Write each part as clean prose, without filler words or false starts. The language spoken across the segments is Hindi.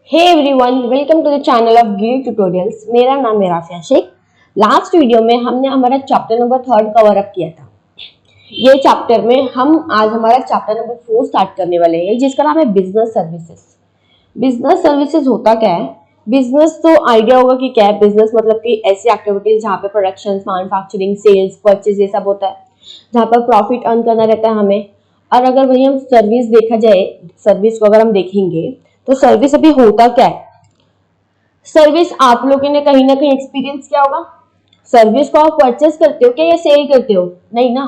Hey everyone, welcome to the channel of Giri Tutorials. मेरा नाम है राफिया शेख। लास्ट वीडियो में हमने हमारा चैप्टर नंबर 3 कवर अप किया था। ये चैप्टर में हम आज हमारा चैप्टर नंबर 4 स्टार्ट करने वाले हैं, जिसका नाम है बिजनेस सर्विसेज। बिजनेस सर्विसेज होता क्या है? बिजनेस तो आइडिया होगा कि क्या है। बिजनेस मतलब कि ऐसी एक्टिविटीज जहाँ पे प्रोडक्शन, मैन्युफैक्चरिंग, सेल्स, परचेज ये सब होता है, जहाँ पर प्रॉफिट अर्न करना रहता है हमें। और अगर वही हम सर्विस देखा जाए, सर्विस को अगर हम देखेंगे तो सर्विस अभी होता क्या है? सर्विस आप लोगों ने कहीं ना कहीं एक्सपीरियंस किया होगा। सर्विस को आप परचेस करते हो क्या या सेल करते हो? नहीं ना।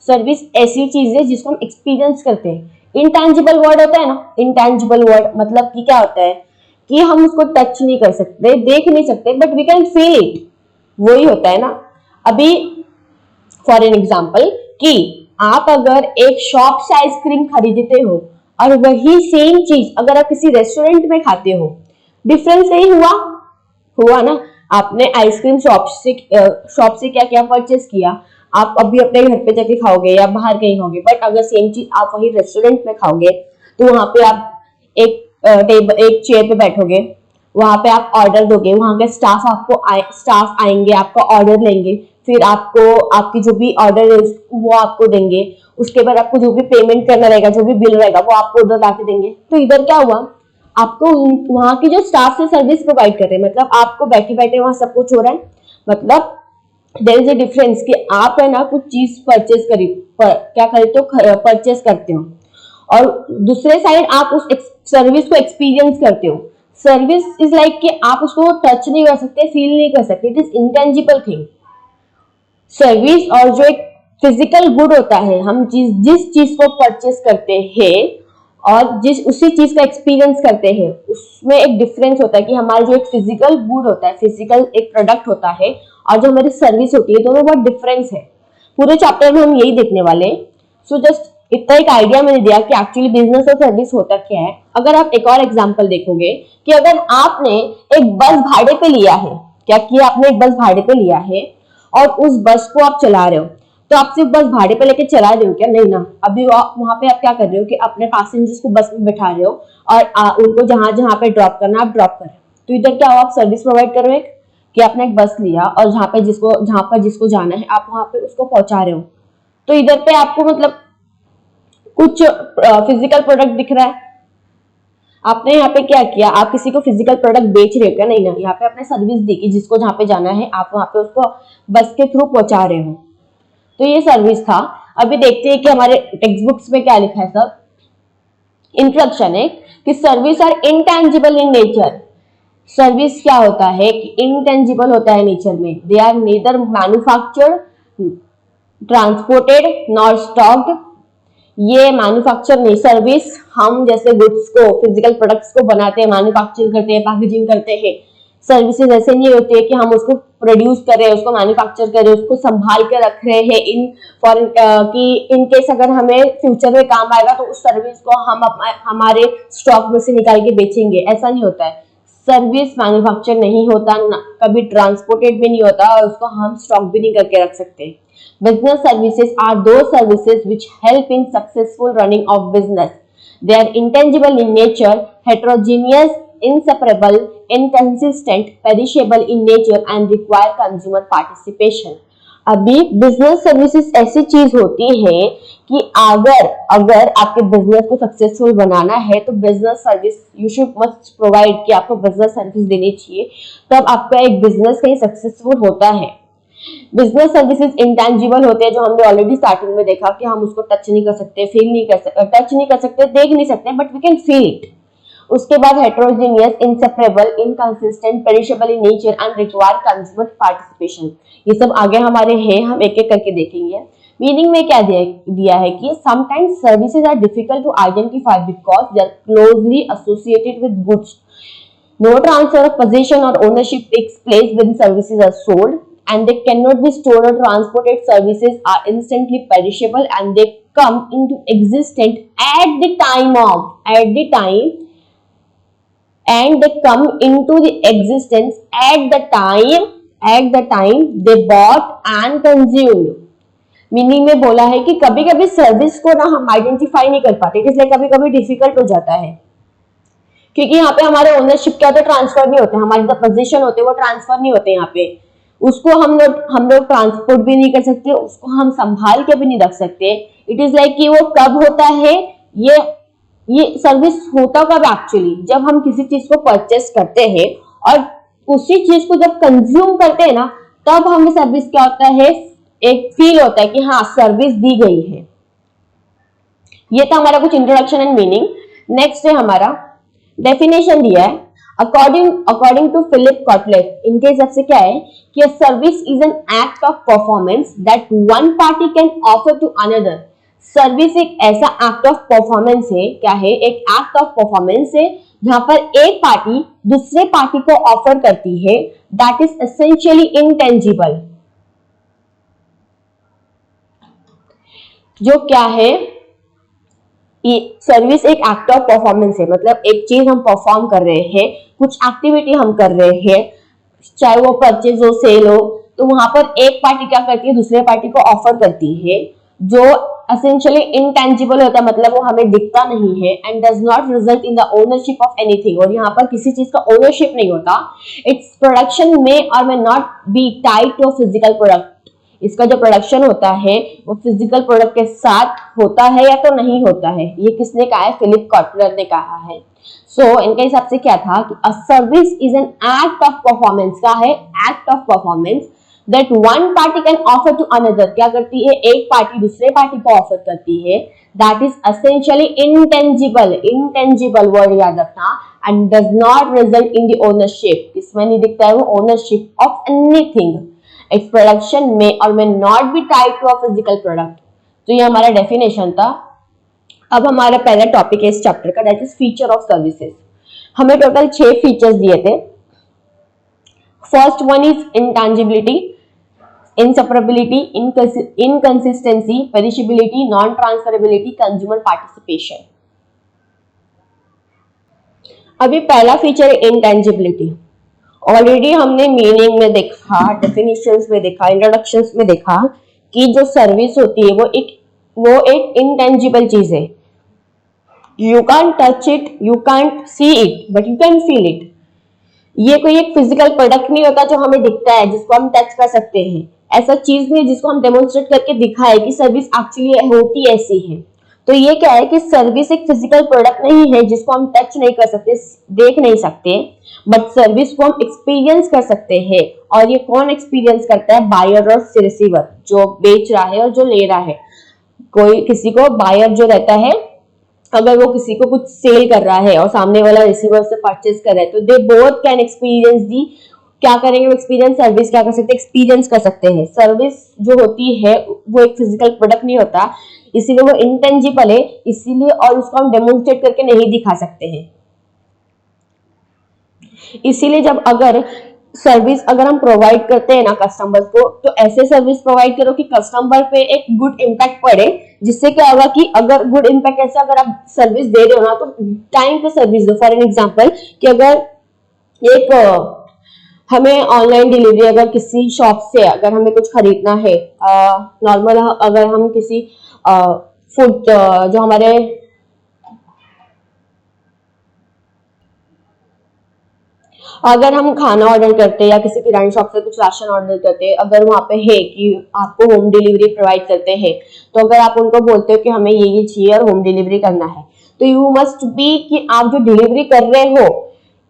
सर्विस ऐसी चीज है जिसको हम एक्सपीरियंस करते हैं। इंटेंजिबल वर्ड होता है ना, इंटेंजिबल वर्ड मतलब कि क्या होता है कि हम उसको टच नहीं कर सकते, देख नहीं सकते, but we can feel it. वही होता है ना। अभी फॉर एन एग्जाम्पल कि आप अगर एक शॉप से आइसक्रीम खरीदते हो और वही सेम चीज अगर आप किसी रेस्टोरेंट में खाते हो, डिफरेंस नहीं हुआ? हुआ ना। आपने आइसक्रीम शॉप से क्या क्या परचेस किया, आप अभी अपने घर पे जाके खाओगे या बाहर कहीं खाओगे, बट अगर सेम चीज आप वही रेस्टोरेंट में खाओगे तो वहां पे आप एक चेयर पे बैठोगे, वहां पे आप ऑर्डर दोगे, वहां के स्टाफ आएंगे, आपका ऑर्डर लेंगे, फिर आपको आपकी जो भी ऑर्डर है वो आपको देंगे। उसके बाद आपको जो भी पेमेंट करना रहेगा, जो भी बिल रहेगा वो आपको उधर लाके देंगे। तो इधर क्या हुआ, आपको वहां की जो स्टाफ से सर्विस प्रोवाइड कर रहे हैं, मतलब आपको बैठे बैठे वहां सब कुछ हो रहा है। मतलब देयर इज अ डिफरेंस कि आप है ना कुछ चीज क्या खरीदते हो, परचेस करते हो, और दूसरे साइड आप उस सर्विस को एक्सपीरियंस करते हो। सर्विस इज लाइक कि आप उसको टच नहीं कर सकते, फील नहीं कर सकते, it is intangible thing. Service और जो एक फिजिकल गुड होता है, हम जिस चीज को परचेस करते हैं और जिस उसी चीज का एक्सपीरियंस करते हैं, उसमें एक डिफरेंस होता है कि हमारा जो एक फिजिकल गुड होता है, फिजिकल एक प्रोडक्ट होता है, और जो हमारी सर्विस होती है, दोनों बहुत डिफरेंस है। पूरे चैप्टर में हम यही देखने वाले हैं। सो जस्ट इतना एक आइडिया मैंने दिया कि एक्चुअली बिजनेस और सर्विस होता क्या है। अगर आप एक और एग्जांपल देखोगे कि अगर आपने एक बस भाड़े पे लिया है, क्या किया आपने, एक बस भाड़े पे लिया है और उस बस को आप चला रहे हो, तो आप सिर्फ बस भाड़े पे लेके चला रहे हो क्या? नहीं ना। अभी वहां पे आप क्या कर रहे हो कि अपने पैसेंजर्स को बस में बैठा रहे हो और उनको जहां जहां पे ड्रॉप करना आप ड्रॉप कर रहे हो। तो इधर क्या हो, आप सर्विस प्रोवाइड कर रहे हो कि आपने एक बस लिया और जहां पर जिसको जाना है आप वहां पे उसको पहुंचा रहे हो। तो इधर पे आपको मतलब कुछ फिजिकल प्रोडक्ट दिख रहा है। आपने यहाँ पे क्या किया, आप किसी को फिजिकल प्रोडक्ट बेच रहे हो क्या? नहीं ना। यहाँ पे आपने सर्विस दी कि जिसको जहां पे जाना है आप वहां पे उसको बस के थ्रू पहुंचा रहे हो। तो ये सर्विस था। अभी देखते हैं कि हमारे टेक्स्ट बुक्स में क्या लिखा है सब। इंट्रोडक्शन है कि service are intangible in nature. Service क्या होता है कि इंटेंजिबल होता है नेचर में। They are neither manufactured, transported nor stocked. ये मैन्युफैक्चर नहीं, सर्विस हम जैसे गुड्स को, फिजिकल प्रोडक्ट्स को बनाते हैं, मैन्युफैक्चर करते हैं, पैकेजिंग करते हैं। सर्विसेज ऐसे नहीं होती है कि हम उसको प्रोड्यूस कर रहे हैं, उसको मैन्युफैक्चर कर रहे हैं, उसको संभाल के रख रहे हैं कि इन केस अगर हमें फ्यूचर में काम आएगा तो उस सर्विस को हम हमारे स्टॉक में से निकाल के बेचेंगे। ऐसा नहीं होता है। सर्विस मैन्युफैक्चर नहीं होता, कभी ट्रांसपोर्टेड भी नहीं होता, और उसको हम स्टॉक भी नहीं करके रख सकते। Business services are those services which help in successful running of business. They are intangible in nature, heterogeneous, inseparable, inconsistent, perishable in nature and require consumer participation. अभी बिजनेस सर्विसेज ऐसी चीज होती है कि अगर आपके बिजनेस को सक्सेसफुल बनाना है तो business service you should must provide, कि आपको बिजनेस सर्विस देनी चाहिए, तब आपका एक बिजनेस कहीं सक्सेसफुल होता है। बिजनेस सर्विसेज इंटेंजिबल होते हैं, जो हमने ऑलरेडी स्टार्टिंग में देखा कि हम उसको टच नहीं कर सकते, फील नहीं कर सकते, टच नहीं कर सकते, देख नहीं सकते, but we can feel it. उसके बाद heterogeneous, inseparable, inconsistent, perishable in nature and require consumer participation. ये सब आगे हमारे हैं, हम एक एक करके देखेंगे। मीनिंग में क्या दिया है कि sometimes services are difficult to identify because they are closely associated with goods. No transfer of possession or ownership takes place when services are sold, and they cannot be stored or transported. Services are instantly perishable and they come into existence at the time they bought and consumed. Meaning में बोला है कि कभी कभी सर्विस को ना हम आइडेंटिफाई नहीं कर पाते, इसलिए कभी कभी डिफिकल्ट हो जाता है क्योंकि यहाँ पे हमारे ओनरशिप क्या होते ट्रांसफर नहीं होते, हमारे जो पोजीशन होते वो ट्रांसफर नहीं होते यहाँ पे। उसको हम लोग ट्रांसपोर्ट भी नहीं कर सकते, उसको हम संभाल के भी नहीं रख सकते। इट इज लाइक कि वो कब होता है, ये सर्विस होता कब एक्चुअली, जब हम किसी चीज को परचेस करते हैं और उसी चीज को जब कंज्यूम करते हैं ना, तब हमें सर्विस क्या होता है, एक फील होता है कि हाँ सर्विस दी गई है। ये था हमारा कुछ इंट्रोडक्शन एंड मीनिंग। नेक्स्ट है हमारा डेफिनेशन दिया है अकॉर्डिंग टू फिलिप कॉटलेट। इनके हिसाब से क्या है कि service is an act of performance that one party can offer to another. Service एक ऐसा एक्ट ऑफ परफॉर्मेंस है, क्या है, एक एक्ट ऑफ परफॉर्मेंस है जहां पर एक पार्टी दूसरे पार्टी को ऑफर करती है, दैट इज एसेंशियली इंटेंजिबल। जो क्या है, सर्विस एक एक्ट ऑफ परफॉर्मेंस है, मतलब एक चीज हम परफॉर्म कर रहे हैं, कुछ एक्टिविटी हम कर रहे हैं, चाहे वो परचेज हो, सेल हो, तो वहां पर एक पार्टी क्या करती है, दूसरे पार्टी को ऑफर करती है, जो एसेंशियली इंटेंजिबल होता है, मतलब वो हमें दिखता नहीं है, and does not result in the ownership of anything, और यहाँ पर किसी चीज का ओनरशिप नहीं होता। इट्स प्रोडक्शन में और may not be tied to physical product. इसका जो प्रोडक्शन होता है वो फिजिकल प्रोडक्ट के साथ होता है या तो नहीं होता है। ये किसने कहा है, फिलिप कॉटलर ने कहा है। सो इनके हिसाब से क्या था कि a service is an act of performance, का है act of performance that one party can offer to another, क्या करती है, एक पार्टी दूसरे पार्टी को ऑफर करती है, that is essentially intangible, intangible word याद रखना, and does not result in the ownership, इसमें नहीं दिखता है वो ownership of anything, it's production में और may not be tied to a physical product. तो ये हमारा डेफिनेशन था। अब हमारा पहला टॉपिक है इस चैप्टर का, that is feature of services. हमें टोटल 6 फीचर्स दिए थे। First one is intangibility, inseparability, inconsistency, perishability, non-transferability, consumer participation। अभी पहला फीचर है इंटेंजिबिलिटी। ऑलरेडी हमने मीनिंग में देखा, डेफिनेशंस में देखा, इंट्रोडक्शंस में देखा कि जो सर्विस होती है वो एक इंटेंजिबल चीज है। You can touch it, you can see it, but you can feel it. ये कोई एक फिजिकल प्रोडक्ट नहीं होता जो हमें दिखता है, जिसको हम टच कर सकते हैं। ऐसा चीज नहीं जिसको हम डेमोन्स्ट्रेट करके दिखाए कि सर्विस एक्चुअली होती ऐसी है। तो ये क्या है कि सर्विस एक फिजिकल प्रोडक्ट नहीं है जिसको हम टच नहीं कर सकते, देख नहीं सकते, बट सर्विस को हम एक्सपीरियंस कर सकते हैं। और ये कौन एक्सपीरियंस करता है, बायर और रिसीवर, जो बेच रहा है और जो ले रहा है। कोई किसी को बायर जो रहता है, अगर वो किसी को कुछ सेल कर रहा है और सामने वाला रिसीवर से परचेज कर रहा है, तो दे बोथ कैन एक्सपीरियंस दी, क्या करेंगे वो एक्सपीरियंस, सर्विस क्या कर सकते हैं, एक्सपीरियंस कर सकते हैं। सर्विस जो होती है वो एक फिजिकल प्रोडक्ट नहीं होता, इसीलिए वो इंटेंजिबल है, इसीलिए, और उसको हम डेमोन्स्ट्रेट करके नहीं दिखा सकते हैं। इसीलिए जब अगर सर्विस अगर हम प्रोवाइड करते हैं ना कस्टमर्स को, तो ऐसे सर्विस प्रोवाइड करो कि कस्टमर पे एक गुड इम्पैक्ट पड़े, जिससे क्या होगा कि अगर गुड इम्पैक्ट ऐसे अगर आप सर्विस दे रहे हो ना, तो टाइम पे सर्विस दो। फॉर एन एग्जांपल कि अगर एक हमें ऑनलाइन डिलीवरी, अगर किसी शॉप से अगर हमें कुछ खरीदना है, नॉर्मल अगर हम किसी फूड जो हमारे अगर हम खाना ऑर्डर करते हैं या किसी किराना शॉप से कुछ राशन ऑर्डर करते हैं, अगर वहां पे है कि आपको होम डिलीवरी प्रोवाइड करते हैं, तो अगर आप उनको बोलते हो कि हमें ये चाहिए और होम डिलीवरी करना है, तो यू मस्ट बी कि आप जो डिलीवरी कर रहे हो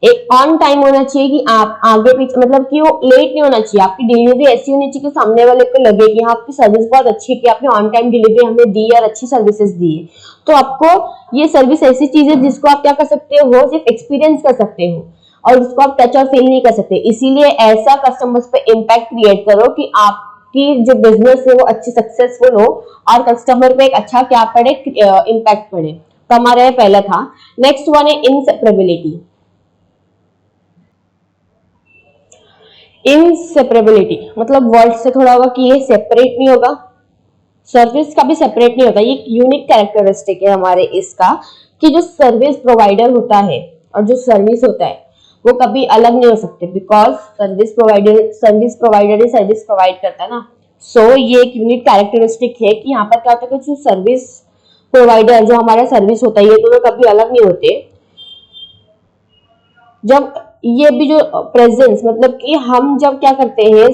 एक ऑन टाइम होना चाहिए, कि आप आगे पीछे मतलब कि वो लेट नहीं होना चाहिए। आपकी डिलीवरी ऐसी होनी चाहिए कि सामने वाले को लगे कि हाँ आपकी सर्विस बहुत अच्छी है, कि आपने ऑन टाइम डिलीवरी हमें दी और अच्छी सर्विसेज दी है। तो आपको ये सर्विस ऐसी चीज है जिसको आप क्या कर सकते हो, सिर्फ एक्सपीरियंस कर सकते हो और उसको आप टच और फील नहीं कर सकते। इसीलिए ऐसा कस्टमर्स पे इम्पैक्ट क्रिएट करो कि आपकी जो बिजनेस है वो अच्छी सक्सेसफुल हो और कस्टमर पे एक अच्छा क्या पड़े, इम्पैक्ट पड़े। तो हमारा पहला था। नेक्स्ट वन है इनसेपरेबिलिटी। इनसेपरेबिलिटी मतलब वर्ड से थोड़ा होगा कि ये सेपरेट नहीं होगा, सर्विस का भी सेपरेट नहीं होता। ये यूनिक कैरेक्टरिस्टिक है हमारे इसका, कि जो सर्विस प्रोवाइडर होता है और जो सर्विस होता है वो कभी अलग नहीं हो सकते, because service provider he service provide करता है ना। सो ये एक यूनिक कैरेक्टरिस्टिक है कि यहाँ पर क्या होता है कि जो सर्विस प्रोवाइडर जो हमारा सर्विस होता है, ये दोनों कभी अलग नहीं होते। जब ये भी जो प्रेजेंस मतलब कि हम जब क्या करते हैं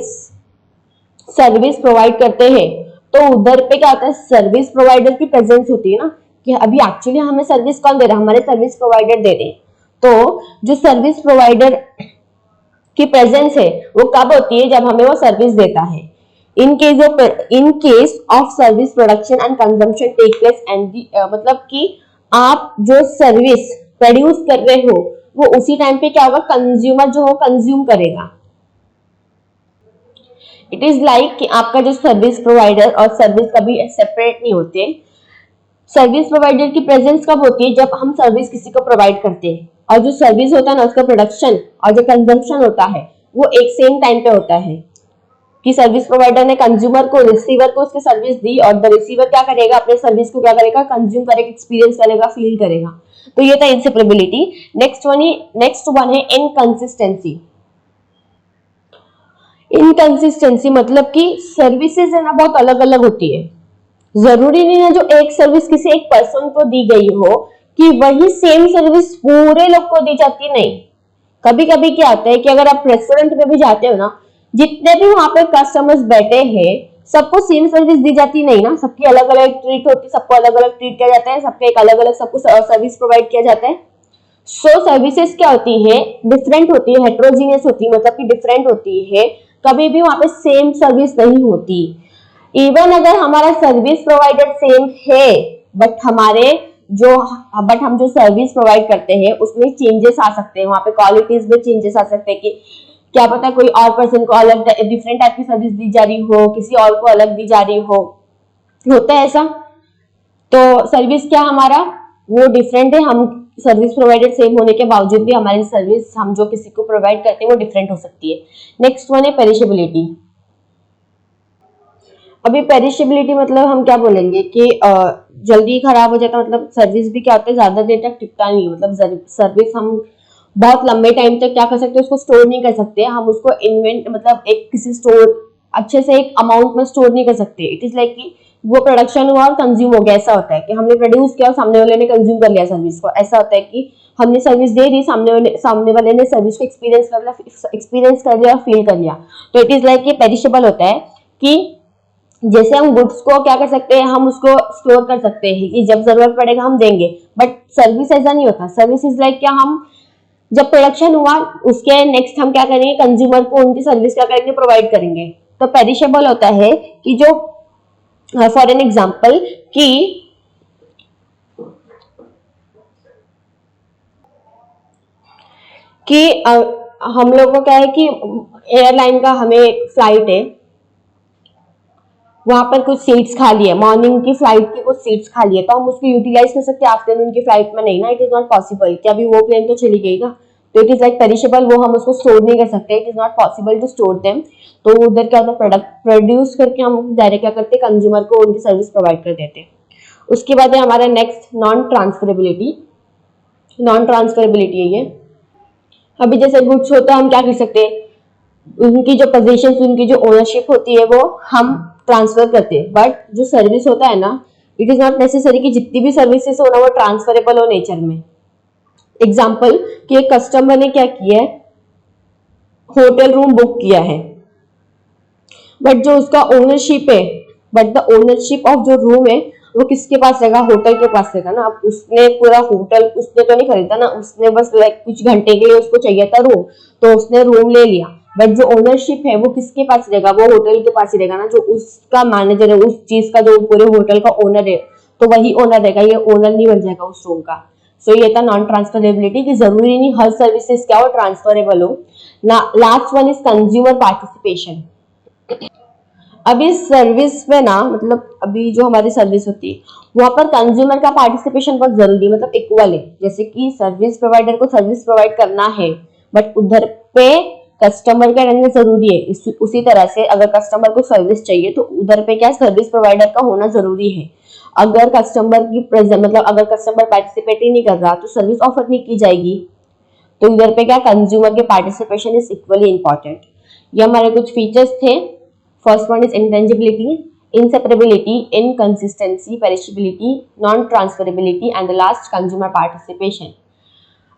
सर्विस प्रोवाइड करते हैं तो उधर पे क्या होता है, सर्विस प्रोवाइडर की प्रेजेंस होती है ना, कि अभी एक्चुअली हमें सर्विस कौन दे रहा है, हमारे सर्विस प्रोवाइडर दे रहे हैं। तो जो सर्विस प्रोवाइडर की प्रेजेंस है वो कब होती है, जब हमें वो सर्विस देता है। In case of service production and consumption take place and मतलब कि आप जो सर्विस प्रोड्यूस कर रहे हो वो उसी टाइम पे क्या होगा, कंज्यूमर जो हो कंज्यूम करेगा। इट इज लाइक कि आपका जो सर्विस प्रोवाइडर और सर्विस कभी सेपरेट नहीं होते। सर्विस प्रोवाइडर की प्रेजेंस कब होती है, जब हम सर्विस किसी को प्रोवाइड करते हैं, और जो सर्विस होता है ना उसका प्रोडक्शन और जो कंजम्पशन होता है वो एक सेम टाइम पे होता है, कि सर्विस प्रोवाइडर ने कंज्यूमर को, रिसीवर को उसकी सर्विस दी और द रिसीवर क्या करेगा, अपने सर्विस को क्या करेगा, कंज्यूम करेगा, एक्सपीरियंस करेगा, फील करेगा। तो ये था इंसेपरेबिलिटी। नेक्स्ट वन है इनकंसिस्टेंसी। इनकंसिस्टेंसी मतलब कि सर्विसेज है ना बहुत अलग अलग होती है। जरूरी नहीं है जो एक सर्विस किसी एक पर्सन को दी गई हो कि वही सेम सर्विस पूरे लोग को दी जाती, नहीं। कभी कभी क्या होता है कि अगर आप रेस्टोरेंट में भी जाते हो ना, जितने भी वहां पे कस्टमर्स बैठे हैं सबको सेम सर्विस दी जाती नहीं ना, सबकी अलग अलग ट्रीट होती है, सबको अलग अलग ट्रीट किया जाता है, सबके एक अलग अलग सबको सर्विस प्रोवाइड किया जाता है। सो सर्विसेज क्या होती है, डिफरेंट होती है, हेट्रोजीनियस होती है, मतलब कि डिफरेंट होती है। कभी भी वहां पे सेम सर्विस नहीं होती। इवन अगर हमारा सर्विस प्रोवाइडर सेम है बट हम जो सर्विस प्रोवाइड करते हैं उसमें चेंजेस आ सकते हैं, वहां पे क्वालिटीज में चेंजेस आ सकते हैं, कि क्या पता कोई और पर्सन को अलग डिफरेंट टाइप की सर्विस दी जा रही हो, किसी और को अलग दी जा रही हो, होता है ऐसा। तो सर्विस क्या हमारा वो डिफरेंट है, हम सर्विस प्रोवाइडर सेम होने के बावजूद भी हमारी सर्विस हम जो किसी को प्रोवाइड करते हैं वो डिफरेंट हो सकती है। नेक्स्ट वन है पेरिशेबिलिटी। अभी पेरिशेबिलिटी मतलब हम क्या बोलेंगे कि जल्दी खराब हो जाता, मतलब सर्विस भी क्या होता है ज्यादा देर तक टिकता नहीं, मतलब सर्विस हम बहुत लंबे टाइम तक क्या कर सकते हैं, उसको स्टोर नहीं कर सकते, हम उसको इन्वेंट मतलब एक किसी स्टोर अच्छे से एक अमाउंट में स्टोर नहीं कर सकते। इट इज लाइक कि वो प्रोडक्शन हुआ और कंज्यूम हो गया, ऐसा होता है कि हमने प्रोड्यूस किया और सामने वाले ने कंज्यूम कर लिया सर्विस को। ऐसा होता है कि हमने सर्विस दे दी, सामने वाले ने सर्विस को एक्सपीरियंस कर लिया, फील कर लिया। तो इट इज लाइक ये पेरिशेबल होता है कि जैसे हम गुड्स को क्या कर सकते हैं, हम उसको स्टोर कर सकते हैं कि जब जरूरत पड़ेगा हम देंगे, बट सर्विस ऐसा नहीं होता। सर्विस इज लाइक क्या, हम जब प्रोडक्शन हुआ उसके नेक्स्ट हम क्या करेंगे, कंज्यूमर को उनकी सर्विस क्या करेंगे, प्रोवाइड करेंगे। तो पेरिशेबल होता है कि जो फॉर एन एग्जाम्पल कि हम लोगों को क्या है कि एयरलाइन का हमें फ्लाइट है, वहां पर कुछ सीट्स खाली है, मॉर्निंग की फ्लाइट की कुछ सीट्स खाली है, तो हम उसको यूटिलाइज कर सकते हैं, आफ्टरनून की फ्लाइट में नहीं ना, इट इज नॉट पॉसिबल कि अभी वो प्लेन तो चली गई ना। तो इट इज लाइक पेरिशेबल, वो हम उसको स्टोर नहीं कर सकते, it is not possible to store them. तो उधर क्या होता है, प्रोडक्ट प्रोड्यूस करके हम डायरेक्ट क्या करते हैं, कंज्यूमर को उनकी सर्विस प्रोवाइड कर देते हैं। उसके बाद है हमारा next non transferability. Non transferability है ये। अभी जैसे गुड्स होता है, हम क्या कर सकते हैं, उनकी जो पोजीशन, उनकी जो ओनरशिप होती है वो हम ट्रांसफर करते हैं, बट जो सर्विस होता है ना, इट इज नॉट नेसेसरी कि जितनी भी सर्विसेज हो ना वो ट्रांसफरेबल हो नेचर में। एग्जाम्पल कि एक कस्टमर ने क्या किया है, होटल रूम बुक किया है, बट जो उसका ओनरशिप है, बट द ओनरशिप ऑफ जो रूम है वो किसके पास रहेगा, होटल के पास रहेगा ना। अब उसने पूरा होटल उसने तो नहीं खरीदा ना, उसने बस लाइक कुछ घंटे के लिए उसको चाहिए था रूम, तो उसने रूम ले लिया, बट जो ओनरशिप है वो किसके पास रहेगा, वो होटल के पास ही रहेगा ना, जो उसका मैनेजर है, उस चीज का जो पूरे होटल का ओनर है, तो वही ओनर रहेगा, ये ओनर नहीं बन जाएगा उस रूम का। सो ये था नॉन ट्रांसफरेबिलिटी, कि जरूरी नहीं हर सर्विसेज क्या हो ट्रांसफरेबल हो ना। Last one is consumer participation. अभी सर्विस में ना, मतलब अभी जो हमारी सर्विस होती है वहां पर कंज्यूमर का पार्टिसिपेशन बहुत जरूरी है, मतलब इक्वल है। जैसे कि सर्विस प्रोवाइडर को सर्विस प्रोवाइड करना है बट उधर पे कस्टमर का रहना जरूरी है। उसी तरह से अगर कस्टमर को सर्विस चाहिए तो उधर पे क्या सर्विस प्रोवाइडर का होना जरूरी है। अगर कस्टमर की प्रेजेंट मतलब अगर कस्टमर पार्टिसिपेट ही नहीं कर रहा तो सर्विस ऑफर नहीं की जाएगी। तो इधर पे क्या कंज्यूमर के पार्टिसिपेशन इज इक्वली इंपॉर्टेंट। ये हमारे कुछ फीचर्स थे। First one is intangibility, inseparability, inconsistency, perishability, non-transferability, and the last consumer participation.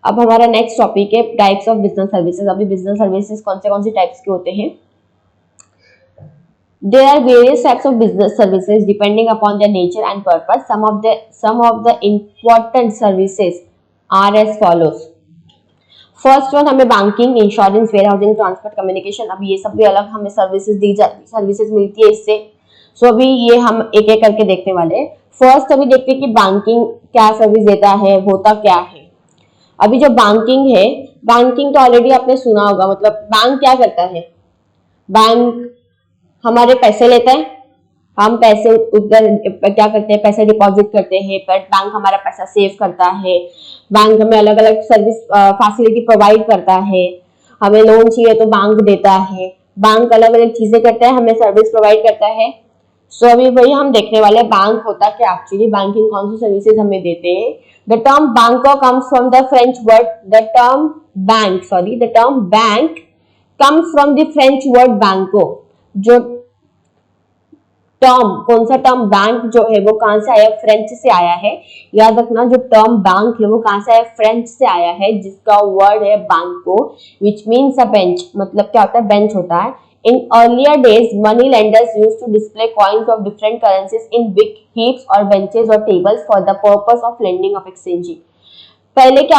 अब हमारा नेक्स्ट टॉपिक है टाइप्स ऑफ बिजनेस सर्विसेज। अभी बिजनेस सर्विसेज कौन से टाइप्स के होते हैं? There are various types of business services depending upon their nature and purpose. Some of the important services are as follows. First one हमें banking, insurance, warehousing, transport, communication. अभी ये सब भी अलग हमें सर्विसेज मिलती है इससे। सो अभी ये हम एक एक करके देखने वाले हैं। फर्स्ट अभी देखते हैं कि बैंकिंग क्या सर्विस देता है, होता क्या है। अभी जो बैंकिंग है, बैंकिंग तो ऑलरेडी आपने सुना होगा। मतलब बैंक क्या करता है? बैंक हमारे पैसे लेता है, हम पैसे उधर क्या करते हैं, पैसे डिपॉजिट करते हैं, पर बैंक हमारा पैसा सेव करता है। बैंक हमें अलग अलग सर्विस फैसिलिटी प्रोवाइड करता है। हमें लोन चाहिए तो बैंक देता है। बैंक अलग अलग चीजें करता है, हमें सर्विस प्रोवाइड करता है। सो अभी वही हम देखने वाले हैं, बैंक होता क्या एक्चुअली, बैंकिंग कौन सी सर्विसेज हमें देते हैं। द टर्म बैंको comes from the French word the term bank comes from the French word बैंको। जो टर्म, कौन सा टर्म, बैंक जो है वो कहां से आया? फ्रेंच से आया है। याद रखना, जो टर्म बैंक है वो कहां से आया? फ्रेंच से आया है, जिसका वर्ड है बैंको, विच मीन्स अ बेंच। मतलब क्या होता है? बेंच होता है। In earlier days, money lenders used to display coins of different currencies in big heaps or benches or tables for the purpose of lending of exchanging. पहले क्या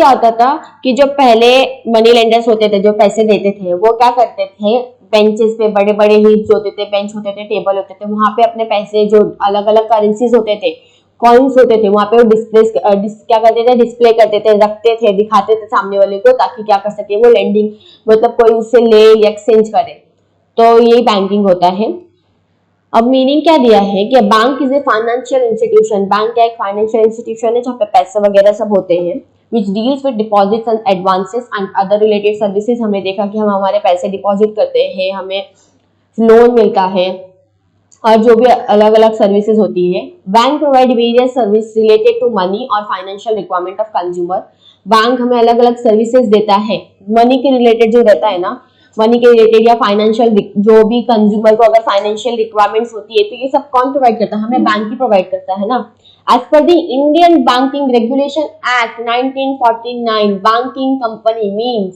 होता था कि जो पहले मनी लेंडर्स होते थे, जो पैसे देते थे, वो क्या करते थे? बेंचेस पे, बड़े बड़े हीप्स होते थे, बेंच होते थे, टेबल होते थे, वहां पे अपने पैसे, जो अलग अलग करेंसीज होते थे, कॉइन्स होते थे, वहां पे वो क्या करते थे? डिस्प्ले करते थे, रखते थे, दिखाते थे सामने वाले को, ताकि क्या कर सके वो लेंडिंग, मतलब कोई उससे ले या एक्सचेंज करे। तो ये बैंकिंग होता है। अब मीनिंग क्या दिया है कि bank is a financial institution. Bank क्या एक फाइनेंशियल इंस्टीट्यूशन है जहाँ पे पैसे वगैरह सब होते हैं। which deals with deposits and advances and other related services। हमने देखा कि हम हमारे पैसे डिपॉजिट करते हैं, हमें लोन मिलता है, और जो भी अलग अलग सर्विसेज होती है। Bank provide various service related to money और financial requirement of consumer. Bank हमें अलग अलग सर्विसेज देता है, मनी के रिलेटेड जो रहता है ना, मनी के रिलेटेड या फाइनेंशियल, जो भी कंज्यूमर को अगर फाइनेंशियल रिक्वायरमेंट्स होती है तो ये सब कौन प्रोवाइड करता है? हमें बैंक ही प्रोवाइड करता है ना। As per the Indian Banking Regulation Act 1949, banking company means,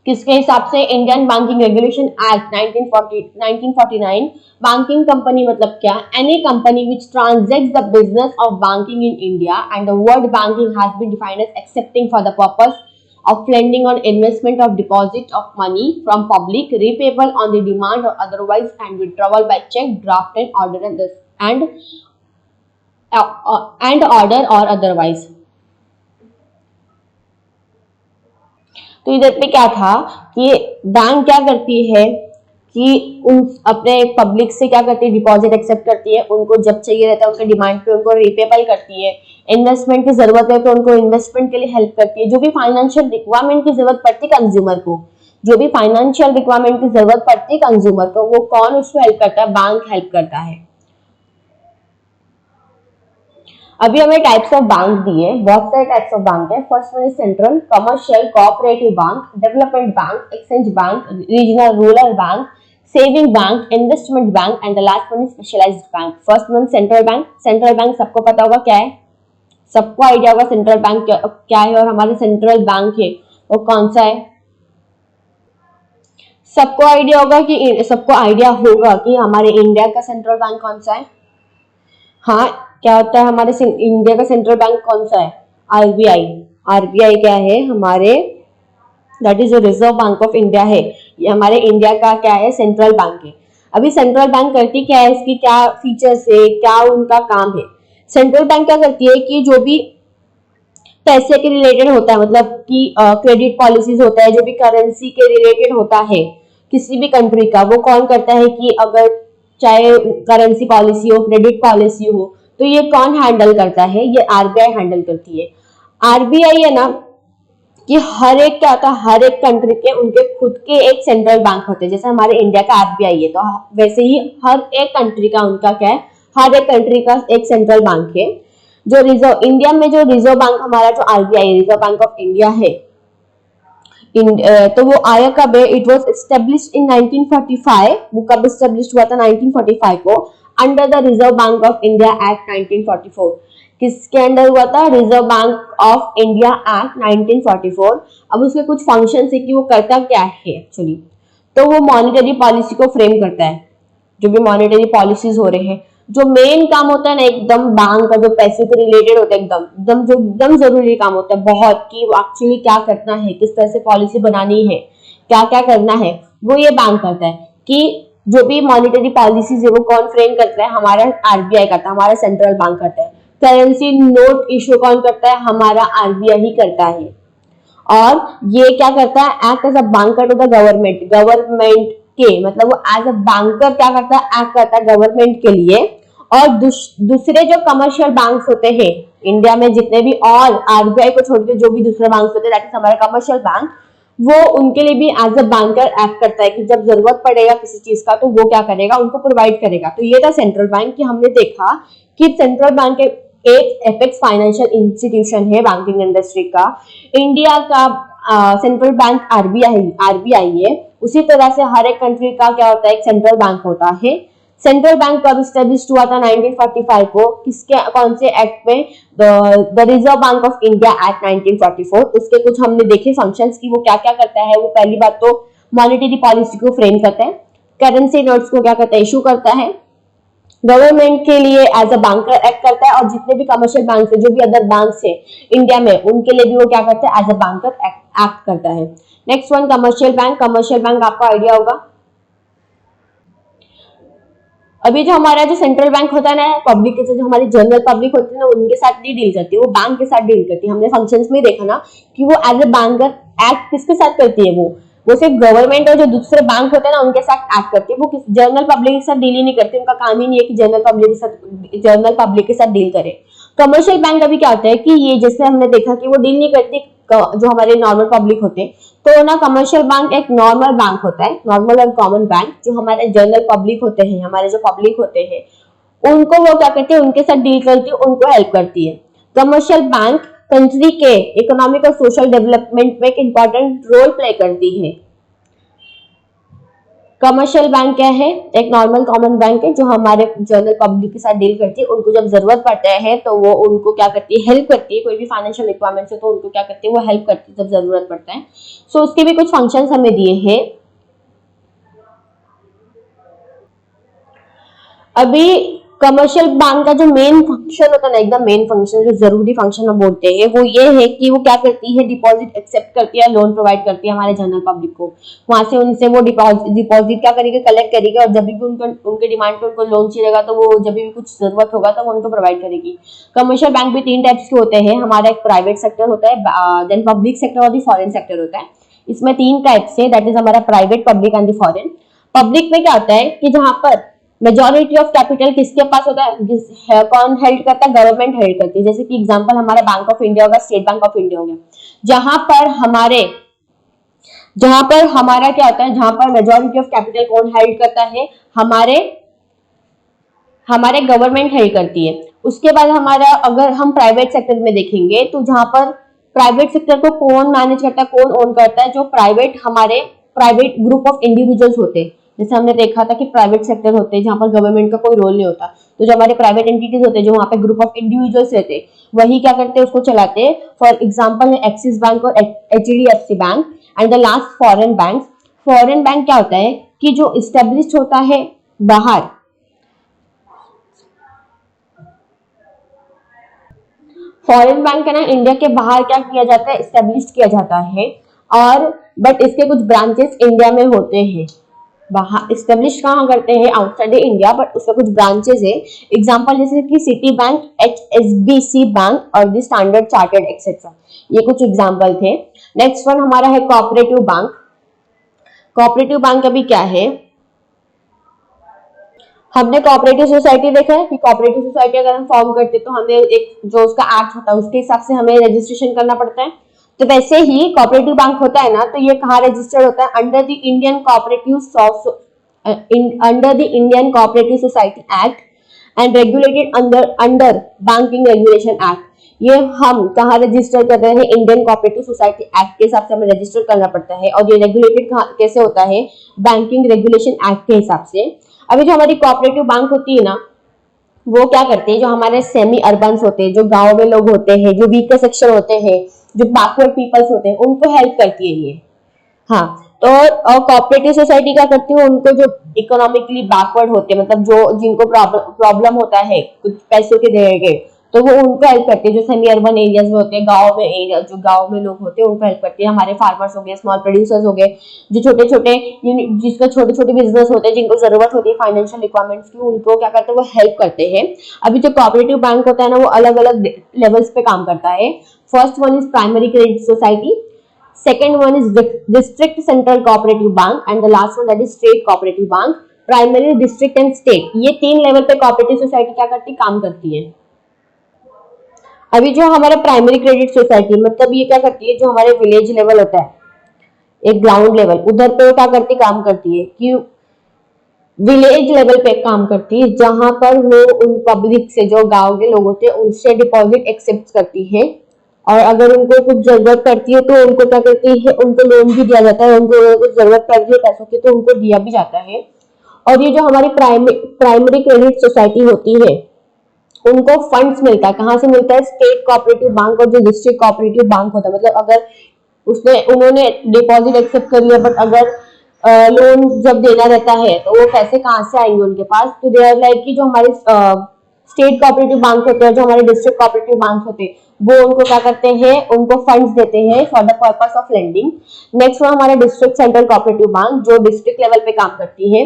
किसके हिसाब से? Indian banking regulation act 1949, banking company मतलब क्या? Any company which transacts the business of banking in India, and the word banking has been defined as accepting for the purpose of lending on investment of deposit of money from public, repayable on the demand or otherwise, and withdrawal by check, draft and order and order or otherwise। तो इधर पे क्या था कि बैंक क्या करती है कि उन अपने पब्लिक से क्या करती है? डिपॉजिट एक्सेप्ट करती है, उनको जब चाहिए रहता है उनके डिमांड पे उनको रिपेबल करती है। इन्वेस्टमेंट की जरूरत है तो उनको इन्वेस्टमेंट के लिए हेल्प करती है। जो भी फाइनेंशियल रिक्वायरमेंट की जरूरत पड़ती है कंज्यूमर को, वो कौन उसको हेल्प करता है? बैंक हेल्प करता है। अभी हमें टाइप्स ऑफ बैंक दिए, बहुत सारे टाइप्स ऑफ बैंक है। First one is central, commercial, cooperative bank, development bank, exchange bank, regional rural bank, saving bank, investment bank, and the last one is specialised bank. First one central bank. Central bank सबको पता होगा क्या है, सबको आइडिया होगा सेंट्रल बैंक क्या है, और हमारे सेंट्रल बैंक है वो कौन सा है? सबको आइडिया होगा कि हमारे इंडिया का सेंट्रल बैंक कौन सा है। हाँ, क्या होता है हमारे इंडिया का सेंट्रल बैंक कौन सा है? आरबीआई। आरबीआई क्या है हमारे? That is reserve Bank of India है। ये हमारे इंडिया का क्या है? सेंट्रल बैंक है। अभी सेंट्रल बैंक करती क्या है, इसकी क्या फीचर्स है, क्या उनका काम है? सेंट्रल बैंक क्या करती है कि जो भी पैसे के रिलेटेड होता है, मतलब कि क्रेडिट पॉलिसीज होता है, जो भी करेंसी के रिलेटेड होता है किसी भी कंट्री का, वो कौन करता है कि अगर चाहे करेंसी पॉलिसी हो, क्रेडिट पॉलिसी हो, तो ये कौन हैंडल करता है? ये आरबीआई हैंडल करती है। आरबीआई है ना कि हर एक क्या होता है, हर एक कंट्री के उनके खुद के एक सेंट्रल बैंक होते हैं। जैसे हमारे इंडिया का आरबीआई है, तो वैसे ही हर एक कंट्री का उनका क्या है? हर एक कंट्री का एक सेंट्रल बैंक है। जो इंडिया में जो रिजर्व बैंक हमारा जो RBI, reserve Bank of India है, तो वो आया कब है? It was established in 1945। वो कब एस्टेब्लिश हुआ था? 1945 को, under the reserve Bank of India act 1944। किसके अंडर हुआ था? Reserve Bank of India act 1944। अब उसके कुछ फंक्शन है कि वो करता क्या है एक्चुअली। तो वो मॉनेटरी पॉलिसी को फ्रेम करता है। जो भी मॉनेटरी पॉलिसीज हो रहे हैं, जो मेन काम होता है ना एकदम बैंक का, जो पैसे को रिलेटेड होता है एकदम एकदम जो एकदम जरूरी काम होता है बहुत, कि एक्चुअली क्या करना है, किस तरह से पॉलिसी बनानी है, क्या क्या करना है, वो ये बैंक करता है। कि जो भी मॉनेटरी पॉलिसीज है वो कौन फ्रेम करता है? हमारा आरबीआई करता है, हमारा सेंट्रल बैंक करता है। करेंसी नोट इशू कौन करता है? हमारा आरबीआई ही करता है। और ये क्या करता है? Act as a banker to the government. Government के मतलब वो एज अ बैंकर क्या करता है? एक्ट करता है गवर्नमेंट के लिए। और दूसरे जो कमर्शियल बैंक्स होते हैं इंडिया में, जितने भी, और आरबीआई को छोड़ के जो भी दूसरे बैंक होते हैं, दैट इज हमारा कमर्शियल बैंक, वो उनके लिए भी एज अ बैंकर एक्ट करता है कि जब जरूरत पड़ेगा किसी चीज का तो वो क्या करेगा? उनको प्रोवाइड करेगा। तो ये था सेंट्रल बैंक। कि हमने देखा कि सेंट्रल बैंक एक एपेक्स फाइनेंशियल इंस्टीट्यूशन है बैंकिंग इंडस्ट्री का। इंडिया का सेंट्रल बैंक आरबीआई है। उसी तरह से हर एक कंट्री का क्या होता है? एक सेंट्रल बैंक होता है। सेंट्रल बैंक कब स्टेब्लिश हुआ था? 1945 को। किसके, कौन से एक्ट में? The reserve Bank of India act 1944। उसके कुछ हमने देखे फंक्शंस की वो क्या क्या करता है। वो पहली बात तो मॉनेटरी पॉलिसी को फ्रेम करता है, करेंसी नोट्स को क्या करता है? इशू करता है, गवर्नमेंट के लिए एज अ बैंकर एक्ट करता है, और जितने भी कमर्शियल बैंक है, जो भी अदर बैंक है इंडिया में, उनके लिए भी वो क्या करता है? एज अ बैंकर एक्ट करता है। Next one, commercial bank. Commercial bank आपको आइडिया होगा। अभी जो हमारा जो सेंट्रल बैंक होता है ना, पब्लिक के, जो हमारी जनरल पब्लिक होती है ना, उनके साथ नहीं डील करती, वो बैंक के साथ डील करती है। हमने फंक्शंस में देखा ना कि वो एज ए बैंकर एक्ट किसके साथ करती है? वो सिर्फ गवर्नमेंट और जो दूसरे बैंक होते हैं ना उनके साथ एक्ट करती है। वो जनरल पब्लिक के साथ डील ही नहीं करती। उनका काम ही नहीं है कि जनरल पब्लिक के साथ डील करे। कमर्शियल बैंक अभी क्या होता है कि ये जैसे हमने देखा कि वो डील नहीं करती जो हमारे नॉर्मल पब्लिक होते हैं। तो ना कमर्शियल बैंक एक नॉर्मल बैंक होता है, नॉर्मल और कॉमन बैंक। जो हमारे जनरल पब्लिक होते हैं, हमारे जो पब्लिक होते हैं, उनको वो क्या करती है? उनके साथ डील करती है, उनको हेल्प करती है। कमर्शियल बैंक कंट्री के इकोनॉमिक और सोशल डेवलपमेंट में एक इंपॉर्टेंट रोल प्ले करती है। कमर्शियल बैंक क्या है? एक नॉर्मल कॉमन बैंक है जो हमारे जनरल पब्लिक के साथ डील करती है। उनको जब जरूरत पड़ता है तो वो उनको क्या करती है? हेल्प करती है। कोई भी फाइनेंशियल रिक्वायरमेंट्स है तो उनको क्या करती है? वो हेल्प करती है जब जरूरत पड़ता है। सो उसके भी कुछ फंक्शंस हमें दिए हैं। अभी कमर्शियल बैंक का जो मेन फंक्शन होता है ना, एकदम मेन फंक्शन, जो जरूरी फंक्शन हम बोलते हैं, वो ये है कि वो क्या करती है? डिपॉजिट एक्सेप्ट करती है, लोन प्रोवाइड करती है हमारे जनरल पब्लिक को। वहां से उनसे वो डिपॉजिट क्या करेगी? कलेक्ट करेगी, और जब भी उनको उनके डिमांड पे उनको लोन चाहिएगा तो वो जब भी कुछ जरूरत होगा तो वो उनको प्रोवाइड करेगी। कमर्शियल बैंक भी 3 टाइप्स के होते हैं। हमारा एक प्राइवेट सेक्टर होता है, देन पब्लिक सेक्टर और फॉरेन सेक्टर होता है। इसमें 3 टाइप्स है, दैट इज हमारा private, public and foreign. Public में क्या होता है कि जहां पर मेजॉरिटी ऑफ कैपिटल किसके पास होता है? कौन हेल्ड करता है? गवर्नमेंट हेल्ड करती है। जैसे कि एग्जांपल हमारा बैंक ऑफ इंडिया होगा, स्टेट बैंक ऑफ इंडिया हो गया। जहां पर हमारा क्या होता है? जहां पर मेजॉरिटी ऑफ कैपिटल कौन हेल्ड करता है? हमारे गवर्नमेंट हेल्ड करती है। उसके बाद हमारा, अगर हम प्राइवेट सेक्टर में देखेंगे तो जहां पर प्राइवेट सेक्टर को कौन मैनेज करता है, कौन ओन करता है? जो हमारे प्राइवेट ग्रुप ऑफ इंडिविजुअल्स होते हैं। जैसे हमने देखा था कि प्राइवेट सेक्टर होते हैं जहां पर गवर्नमेंट का कोई रोल नहीं होता। तो जो हमारे प्राइवेट एंटिटीज होते हैं, जो वहां पे ग्रुप ऑफ इंडिविजुअल्स रहते हैं, वही क्या करते हैं? उसको चलाते हैं। फॉर एग्जाम्पल एक्सिस बैंक और HDFC bank. And the last, foreign bank. Foreign bank क्या होता है कि जो इस्टेब्लिश होता है बाहर, फॉरेन बैंक है ना, इंडिया के बाहर क्या किया जाता है? इस्टेब्लिश किया जाता है। और बट इसके कुछ ब्रांचेस इंडिया में होते हैं। बाहर इस्टेब्लिश कहाँ करते हैं? आउटसाइड इंडिया, बट उसका कुछ ब्रांचेस है। एग्जांपल जैसे कि सिटी बैंक, एचएसबीसी बैंक और द स्टैंडर्ड चार्टर्ड एक्सेट्रा। ये कुछ एग्जांपल थे। नेक्स्ट वन हमारा है कोऑपरेटिव बैंक। कोऑपरेटिव बैंक अभी क्या है? हमने कोऑपरेटिव सोसाइटी देखा है कि कोऑपरेटिव सोसाइटी अगर हम फॉर्म करते तो हमें एक जो उसका एक्ट होता है उसके हिसाब से हमें रजिस्ट्रेशन करना पड़ता है। तो वैसे ही कोऑपरेटिव बैंक होता है ना, तो ये कहाँ रजिस्टर्ड होता है? Under the Indian cooperative society act and regulated under banking regulation act. ये हम कहाँ रजिस्टर कर रहे हैं? इंडियन कोऑपरेटिव सोसाइटी एक्ट के हिसाब से हमें रजिस्टर करना पड़ता है। और ये रेगुलेटेड कैसे होता है? बैंकिंग रेगुलेशन एक्ट के हिसाब से। अभी जो हमारी कोऑपरेटिव बैंक होती है ना, वो क्या करते हैं, जो हमारे सेमी अर्बन्स होते हैं, जो गांव में लोग होते हैं, जो वीकर सेक्शन होते हैं, जो बैकवर्ड पीपल्स होते हैं, उनको हेल्प करती है ये। हाँ, तो कोऑपरेटिव सोसाइटी क्या करती है, उनको जो इकोनॉमिकली बैकवर्ड होते हैं, मतलब जो जिनको प्रॉब्लम होता है कुछ पैसों के देके, तो वो उनको हेल्प करती है। जो सेमी अर्बन एरियाज में होते हैं, गांव में एरिया, जो गांव में लोग होते हैं, उनको हेल्प करती है। हमारे फार्मर्स हो गए, स्मॉल प्रोड्यूसर्स हो गए, जो छोटे छोटे जिसका छोटे छोटे बिजनेस होते हैं, जिनको जरूरत होती है फाइनेंशियल रिक्वायरमेंट्स की, उनको क्या करते हैं, वो हेल्प करते हैं। अभी जो कोऑपरेटिव बैंक होता है ना, वो अलग अलग लेवल्स पे काम करता है। First one is primary credit society, second one is district central cooperative bank and the last one that is state cooperative bank. Primary, district and state, ये तीन लेवल पे कोऑपरेटिव सोसाइटी क्या करती है, काम करती है। अभी जो हमारा प्राइमरी क्रेडिट सोसाइटी, मतलब ये क्या करती है, जो हमारे विलेज लेवल होता है, एक ग्राउंड लेवल, उधर पे क्या करती, काम करती है कि विलेज लेवल पे काम करती है, जहां पर वो उन पब्लिक से, जो गांव के लोग होते हैं, उनसे डिपॉजिट एक्सेप्ट करती है। और अगर उनको कुछ जरूरत पड़ती है तो उनको क्या करती है, उनको लोन भी दिया जाता है। उनको कुछ जरूरत पड़ती है पैसों की तो उनको दिया भी जाता है। और ये जो हमारी प्राइमरी क्रेडिट सोसाइटी होती है, उनको फंड्स मिलता है, कहाँ से मिलता है, स्टेट कोऑपरेटिव बैंक और जो डिस्ट्रिक्ट कोऑपरेटिव बैंक होता है। मतलब अगर उन्होंने डिपॉजिट एक्सेप्ट कर लिया, बट अगर लोन जब देना रहता है तो वो पैसे कहाँ से आएंगे उनके पास, तो दे आर लाइक कि जो हमारे स्टेट कोऑपरेटिव बैंक होते हैं, जो हमारे डिस्ट्रिक्ट कोऑपरेटिव बैंक होते हैं, वो उनको क्या करते हैं, उनको फंड्स देते हैं for the purpose of lending. Next वो हमारा डिस्ट्रिक्ट सेंट्रल कोऑपरेटिव बैंक, जो डिस्ट्रिक्ट लेवल पे काम करती है।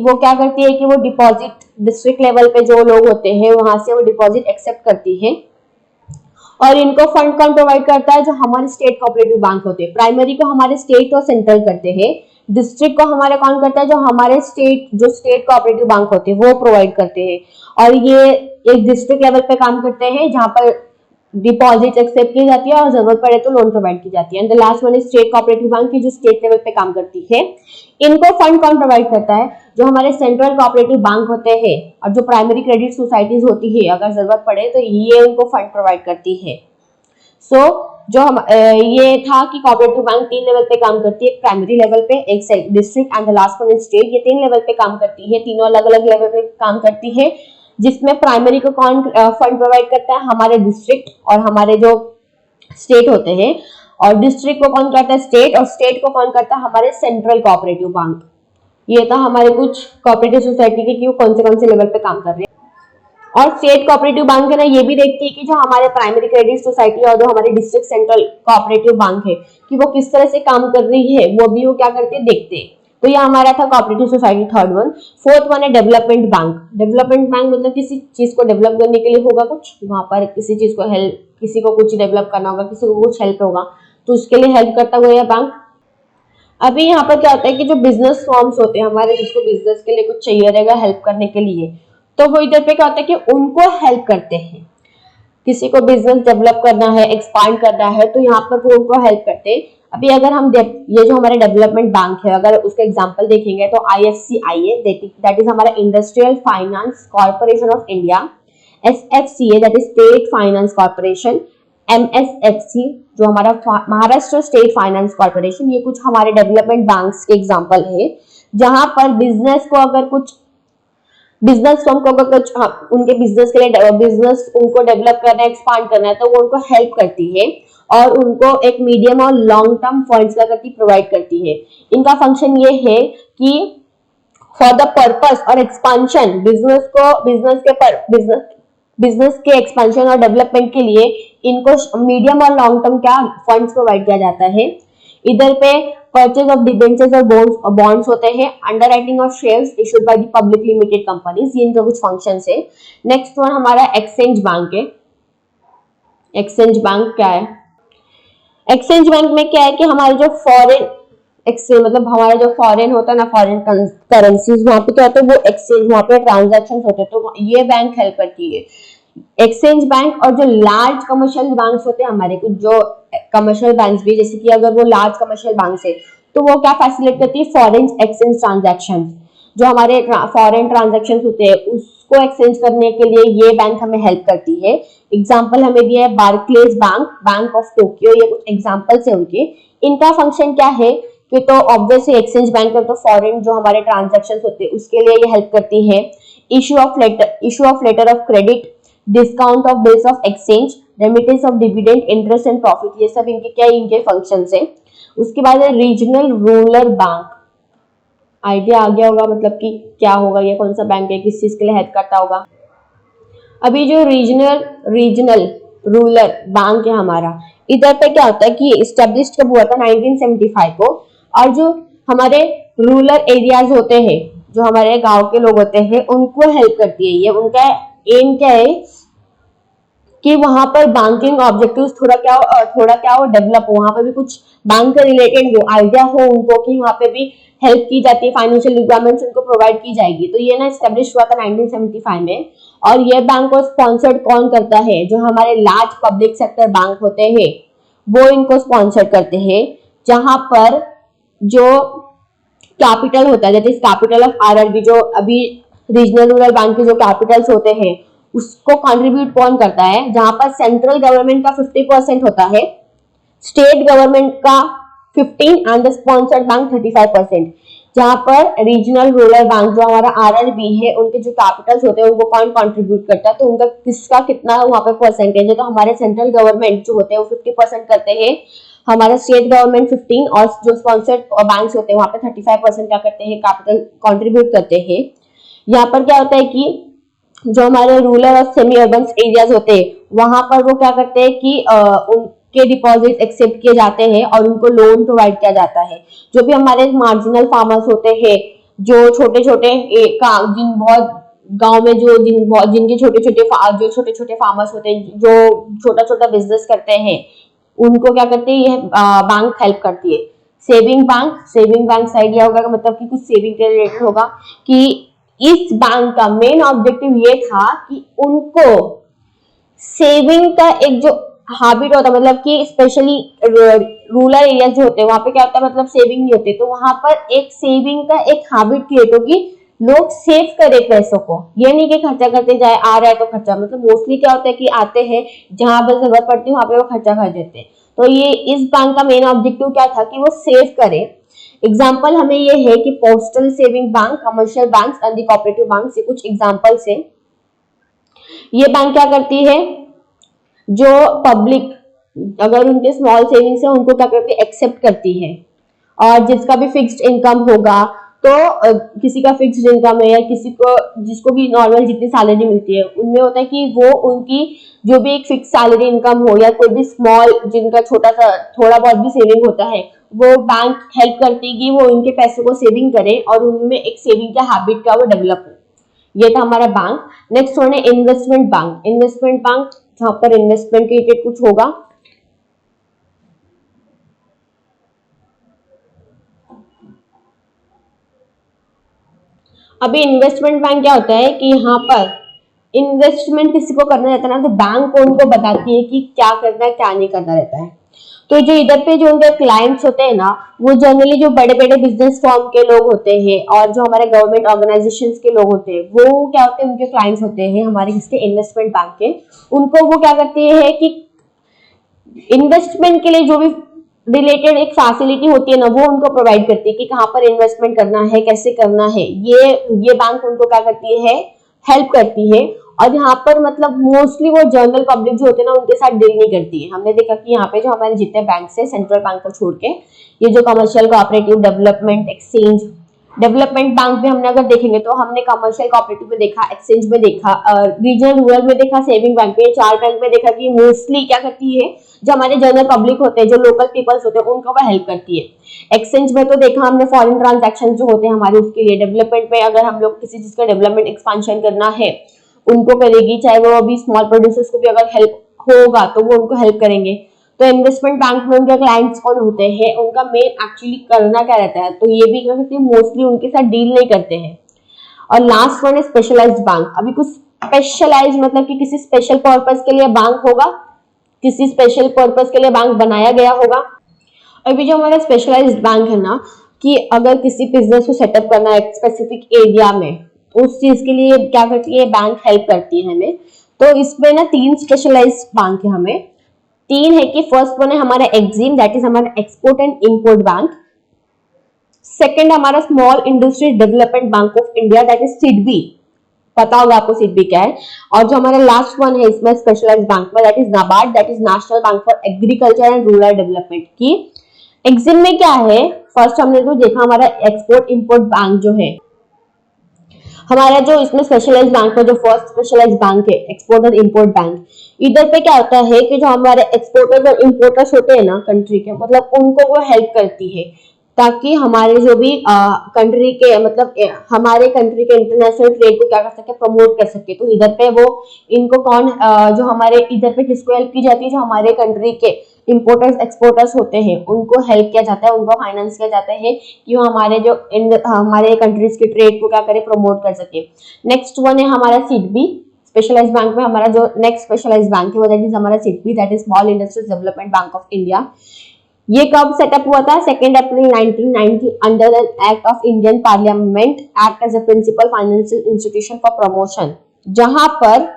वो क्या करती है कि वो डिपॉजिट डिस्ट्रिक्ट लेवल पे जो लोग होते हैं वहां से वो डिपॉजिट एक्सेप्ट करती है। और इनको फंड कौन प्रोवाइड करता है, जो हमारे स्टेट कोऑपरेटिव बैंक होते हैं। प्राइमरी को हमारे स्टेट और सेंट्रल करते हैं, डिस्ट्रिक्ट को हमारे कौन करता है, जो हमारे स्टेट कोऑपरेटिव बैंक होते हैं वो प्रोवाइड करते हैं। और ये एक डिस्ट्रिक्ट लेवल पे काम करते हैं, जहां पर डिपॉजिट एक्सेप्ट की जाती है और जरूरत पड़े तो लोन प्रोवाइड की जाती है। And the last one is state cooperative bank की, जो स्टेट लेवल पे काम करती है। इनको फंड कौन प्रोवाइड करता है, जो हमारे सेंट्रल कोऑपरेटिव बैंक होते हैं और जो प्राइमरी क्रेडिट सोसाइटीज होती है, अगर जरूरत पड़े तो ये उनको फंड प्रोवाइड करती है। सो जो हम ये था कि कोऑपरेटिव बैंक तीन लेवल पे काम करती है, एक प्राइमरी लेवल पे, एक district and the last one is state. ये तीन लेवल पे काम करती है, तीनों अलग अलग लेवल पे काम करती है। जिसमें प्राइमरी को कौन फंड प्रोवाइड करता है, हमारे डिस्ट्रिक्ट और हमारे जो स्टेट होते हैं। और डिस्ट्रिक्ट को कौन करता है, स्टेट। और स्टेट को कौन करता है, हमारे सेंट्रल कोऑपरेटिव बैंक। ये था हमारे कुछ कोऑपरेटिव सोसाइटी के कि वो कौन से लेवल पे काम कर रहे हैं। और स्टेट कोऑपरेटिव बैंक है ना, ये भी देखती है कि जो हमारे प्राइमरी क्रेडिट सोसाइटी और जो हमारे डिस्ट्रिक्ट सेंट्रल कोऑपरेटिव बैंक है, कि वो किस तरह से काम कर रही है, वो भी वो क्या करते हैं, देखते हैं। तो ये हमारा था cooperative society, third one. Fourth one है डेवलपमेंट बैंक। डेवलपमेंट बैंक मतलब किसी चीज को डेवलप करने के लिए होगा कुछ, वहां पर किसी चीज को हेल्प, किसी को कुछ डेवलप करना होगा, किसी को कुछ हेल्प होगा, तो उसके लिए हेल्प करता हुआ यह बैंक। अभी यहाँ पर क्या होता है कि जो बिजनेस फॉर्म्स होते हैं हमारे, जिसको बिजनेस के लिए कुछ चाहिए रहेगा हेल्प करने के लिए, तो वो इधर पे क्या होता है कि उनको हेल्प करते हैं। किसी को बिजनेस डेवलप करना है, एक्सपांड करना है, तो यहाँ पर वो उनको हेल्प करते हैं। अभी अगर हम ये जो हमारे डेवलपमेंट बैंक है, अगर उसका एग्जांपल देखेंगे तो IFCIA, दैट इज हमारा industrial finance corporation of India. SFCA, that is state finance corporation. MSFC, जो हमारा महाराष्ट्र स्टेट फाइनेंस कॉर्पोरेशन। ये कुछ हमारे डेवलपमेंट बैंक्स के एग्जाम्पल है, जहां पर बिजनेस को अगर कुछ उनके बिजनेस के लिए बिजनेस उनको डेवलप करना है, एक्सपांड करना है, तो वो उनको हेल्प करती है और उनको एक मीडियम और लॉन्ग टर्म फंड्स का करती प्रोवाइड करती है। इनका फंक्शन ये है कि फॉर द पर्पस और एक्सपांशन, बिजनेस के एक्सपेंशन और डेवलपमेंट के लिए इनको मीडियम और लॉन्ग टर्म क्या फंड्स प्रोवाइड किया जाता है। इधर पे परचेज ऑफ डिबेंचर्स और बॉन्ड्स होते हैं, underwriting of shares issued by the public limited companies, ये इनका कुछ फंक्शंस है। नेक्स्ट वन हमारा एक्सचेंज बैंक है। एक्सचेंज बैंक क्या है, एक्सचेंज बैंक में क्या है कि हमारे जो फॉरेन एक्सचेंज, मतलब हमारा जो फॉरेन होता है ना, फॉरेन करेंसीज, वहां पे क्या होता है, वो एक्सचेंज, वहां पे ट्रांजैक्शंस होते हैं, तो ये बैंक हेल्प करती है। एक्सचेंज बैंक और जो लार्ज कमर्शियल बैंक्स होते हैं हमारे, कुछ जो कमर्शियल बैंक्स भी, जैसे कि अगर वो लार्ज कमर्शियल बैंक है तो वो क्या फैसिलिटेट करती है, फॉरेन एक्सचेंज ट्रांजैक्शंस। जो हमारे फॉरेन ट्रांजैक्शंस होते हैं उसको एक्सचेंज करने के लिए ये बैंक हमें हेल्प करती है। एग्जांपल हमें दिया है Barclays bank, bank of Tokyo, ये कुछ एग्जांपल्स है उनके। इनका फंक्शन क्या है कि तो ऑब्वियसली एक्सचेंज बैंक में तो फॉरेन जो हमारे ट्रांजैक्शंस होते हैं उसके लिए ये हेल्प करती है। Issue of letter of credit, discount of bills of exchange, remittance of dividend, interest and profit, ये सब इनके क्या इनके फंक्शंस है। उसके बाद है रीजनल रूरल बैंक। आइडिया आ गया होगा मतलब कि क्या होगा, ये कौन सा बैंक है, किस चीज के लिए हेल्प करता होगा। अभी जो रीजनल रूरल बैंक है हमारा, इधर पे क्या होता है कि इस्टेब्लिश कब हुआ था 1975 को, और जो हमारे रूरल एरियाज होते हैं, जो हमारे गांव के लोग होते हैं, उनको हेल्प करती है ये। उनका एम क्या है कि वहां पर बैंकिंग ऑब्जेक्टिव्स थोड़ा क्या हो डेवलप हो, वहां पर भी कुछ बैंक के रिलेटेड हो, आइडिया हो उनको कि वहां पे भी हेल्प की जाती है, फाइनेंशियल रिक्वायरमेंट्स उनको प्रोवाइड की जाएगी। तो ये ना एस्टेब्लिश हुआ था 1975 में। और ये बैंक को स्पॉन्सर्ड कौन करता है, जो हमारे लार्ज पब्लिक सेक्टर बैंक होते हैं वो इनको स्पॉन्सर करते हैं, जहां पर जो कैपिटल होता है, that is capital of RRB, जो अभी रीजनल रूरल बैंक के जो कैपिटल्स होते हैं उसको कंट्रीब्यूट कौन करता है, जहां पर सेंट्रल गवर्नमेंट का 50% होता है, स्टेट गवर्नमेंट का 15 एंड द स्पॉन्सर्ड बैंक 35%। जहां पर रीजनल रूरल बैंक जो हमारा आरआरबी है, उनके जो कैपिटल्स होते हैं उनको कौन कंट्रीब्यूट करता है, तो उनका किसका कितना वहां पे परसेंटेज है। तो हमारे सेंट्रल गवर्नमेंट जो होते हैं वो 50% करते हैं, हमारा स्टेट गवर्नमेंट 15, और जो स्पॉन्सर्ड बैंक्स होते हैं वहां पे 35% क्या करते हैं, कैपिटल कंट्रीब्यूट करते हैं। यहाँ पर क्या होता है कि जो हमारे रूरल और सेमी अर्बन एरियाज होते हैं वहां पर वो क्या करते हैं कि उनके डिपॉजिट एक्सेप्ट किए जाते हैं और उनको लोन प्रोवाइड किया जाता है। जो भी हमारे मार्जिनल फार्मर्स होते हैं, जो छोटे छोटे जिन बहुत गांव में जिनके छोटे छोटे फार्मर्स होते हैं, जो छोटा छोटा बिजनेस करते हैं, उनको क्या करते हैं ये बैंक हेल्प करती है। सेविंग बैंक आइडिया होगा, मतलब कि कुछ सेविंग के रिलेटेड होगा कि इस बैंक का मेन ऑब्जेक्टिव ये था कि उनको सेविंग का एक जो हैबिट होता है, मतलब कि स्पेशली रूरल एरिया जो होते हैं वहां पे क्या होता है, मतलब सेविंग नहीं होती, तो वहां पर एक सेविंग का एक हैबिट क्रिएट होगी, लोग सेव करे पैसों को, ये नहीं कि खर्चा करते जाए, आ रहा है तो खर्चा, मतलब मोस्टली क्या होता है कि आते हैं जहां पर जरूरत पड़ती है वहां पे वो खर्चा कर देते हैं। तो ये इस बैंक का मेन ऑब्जेक्टिव क्या था कि वो सेव करे। एग्जाम्पल हमें ये है कि postal saving bank, commercial bank and the cooperative bank, से कुछ एग्जांपल्स है। ये बैंक क्या करती है, जो पब्लिक अगर उनके स्मॉल सेविंग्स है उनको क्या करती है, एक्सेप्ट करती है। और जिसका भी फिक्स्ड इनकम होगा, तो किसी का फिक्स्ड इनकम है या किसी को जिसको भी नॉर्मल जितनी सैलरी मिलती है उनमें होता है कि वो उनकी जो भी एक फिक्स सैलरी इनकम हो या कोई भी स्मॉल जिनका छोटा सा थोड़ा बहुत भी सेविंग होता है, वो बैंक हेल्प करती है कि वो उनके पैसों को सेविंग करें और उनमें एक सेविंग का हैबिट का वो डेवलप हो। ये था हमारा बैंक। नेक्स्ट वन है इन्वेस्टमेंट बैंक। इन्वेस्टमेंट बैंक जहां पर इन्वेस्टमेंट के रिलेटेड कुछ होगा। अभी इन्वेस्टमेंट बैंक क्या होता है कि यहाँ पर इन्वेस्टमेंट किसी को करना रहता है ना, तो बैंक उनको बताती है कि क्या करना है क्या नहीं करना रहता है। तो जो इधर पे जो उनके क्लाइंट्स होते हैं ना, वो जनरली जो बड़े बड़े बिजनेस फर्म के लोग होते हैं और जो हमारे गवर्नमेंट ऑर्गेनाइजेशंस के लोग होते हैं, वो क्या होते हैं, उनके क्लाइंट्स होते हैं हमारे किसके, इन्वेस्टमेंट बैंक के। उनको वो क्या करती है कि इन्वेस्टमेंट के लिए जो भी रिलेटेड एक फैसिलिटी होती है ना, वो उनको प्रोवाइड करती है कि कहाँ पर इन्वेस्टमेंट करना है, कैसे करना है, ये बैंक उनको क्या करती है, हेल्प करती है। और यहाँ पर मतलब मोस्टली वो जनरल पब्लिक जो होते हैं ना उनके साथ डील नहीं करती है। हमने देखा कि यहाँ पे जो हमारे जितने बैंक है सेंट्रल बैंक को छोड़ के, ये जो commercial cooperative development exchange development bank में हमने अगर देखेंगे तो हमने कमर्शियल कोऑपरेटिव में देखा, एक्सचेंज में देखा, रीजनल रूरल में देखा, सेविंग बैंक में, चार बैंक में देखा कि मोस्टली क्या करती है, जो हमारे जनरल पब्लिक होते हैं, जो लोकल पीपल्स होते हैं, उनको वह हेल्प करती है। एक्सचेंज में तो देखा हमने फॉरेन ट्रांजैक्शन जो होते हैं हमारे, उसके लिए डेवलपमेंट में अगर हम लोग किसी चीज का डेवलपमेंट एक्सपांशन करना है उनको करेगी, चाहे वो अभी स्मॉल प्रोड्यूसर्स को भी अगर हेल्प होगा तो वो उनको हेल्प करेंगे। तो इन्वेस्टमेंट बैंक में उनके क्लाइंट्स कौन होते हैं, उनका मेन एक्चुअली करना क्या रहता है, तो ये भी क्या करते हैं, मोस्टली उनके साथ डील नहीं करते हैं। और लास्ट वन है स्पेशलाइज्ड बैंक। अभी कुछ स्पेशलाइज मतलब कि किसी स्पेशल पर्पस के लिए बैंक होगा, किसी स्पेशल पर्पस के लिए बैंक बनाया गया होगा। अभी जो हमारा स्पेशलाइज्ड बैंक है ना, कि अगर किसी बिजनेस को सेटअप करना है स्पेसिफिक एरिया में, उस चीज के लिए क्या करती है, बैंक हेल्प करती है हमें। तो इसमें ना 3 स्पेशलाइज्ड बैंक है हमें। 3 है कि फर्स्ट वन है हमारा एक्सिम, दैट इज हमारा export and import bank. Second हमारा small industry development bank of India, that is SIDBI. पता होगा आपको सिडबी क्या है। और जो हमारा लास्ट वन है इसमें स्पेशलाइज्ड बैंक में, that is NABARD, that is national bank for agriculture and rural development की। एग्जिम में क्या है, फर्स्ट हमने तो देखा हमारा एक्सपोर्ट इंपोर्ट बैंक जो है हमारा, जो इसमें स्पेशलाइज्ड बैंक है, जो फर्स्ट स्पेशलाइज्ड बैंक है एक्सपोर्ट और इंपोर्ट बैंक, इधर पे क्या होता है कि जो हमारे एक्सपोर्टर्स और इंपोर्टर्स होते हैं ना कंट्री के, मतलब उनको वो हेल्प करती है ताकि हमारे जो भी कंट्री के मतलब हमारे कंट्री के इंटरनेशनल ट्रेड को क्या कर सके, प्रमोट कर सके। तो इधर पे वो इनको कौन जो हमारे इधर पे किसको हेल्प की जाती है, जो हमारे कंट्री के इंपोर्टर्स एक्सपोर्टर्स होते हैं उनको हेल्प किया जाता है, उनको फाइनेंस किया जाता है कि वो हमारे जो हमारे कंट्रीज के ट्रेड को क्या करे, प्रमोट कर सके। नेक्स्ट वन है हमारा सिडबी, स्पेशलाइज्ड बैंक में हमारा जो नेक्स्ट स्पेशलाइज्ड बैंक है वो दैट इज हमारा SIDBI, that is Small Industries Development bank of India. ये कब सेटअप हुआ था, 2 April 1990 under an act of Indian Parliament, act as a principal financial institution for promotion, जहां पर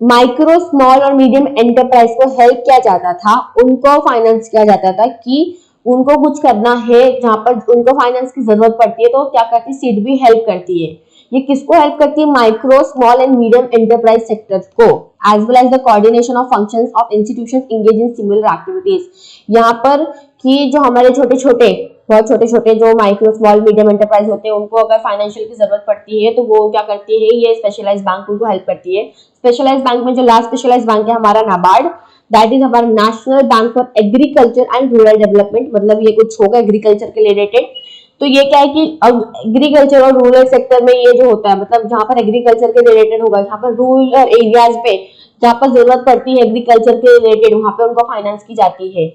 माइक्रो स्मॉल और मीडियम एंटरप्राइज को हेल्प किया जाता था, उनको फाइनेंस किया जाता था कि उनको कुछ करना है, जहां पर उनको फाइनेंस की जरूरत पड़ती है तो क्या करती है, सिडबी हेल्प करती है। ये किसको हेल्प करती है, micro small and medium enterprise sectors को, as well as the coordination of functions of institutions engage in similar activities. यहाँ पर कि जो हमारे छोटे छोटे बहुत छोटे छोटे जो माइक्रो स्मॉल मीडियम एंटरप्राइज होते हैं उनको अगर फाइनेंशियल की जरूरत पड़ती है तो वो क्या करती है, ये स्पेशलाइज्ड बैंक उनको हेल्प करती है। स्पेशलाइज्ड बैंक में जो लास्ट स्पेशलाइज्ड बैंक है हमारा नाबार्ड, दैट इज हमारा national bank for agriculture and rural development, मतलब ये कुछ होगा एग्रीकल्चर के रिलेटेड। तो ये क्या है कि एग्रीकल्चर और रूरल सेक्टर में ये जो होता है, मतलब जहां पर एग्रीकल्चर के रिलेटेड होगा, जहां पर रूरल एरियाज पे जहां पर जरूरत पड़ती है एग्रीकल्चर के रिलेटेड, वहां पे उनको फाइनेंस की जाती है।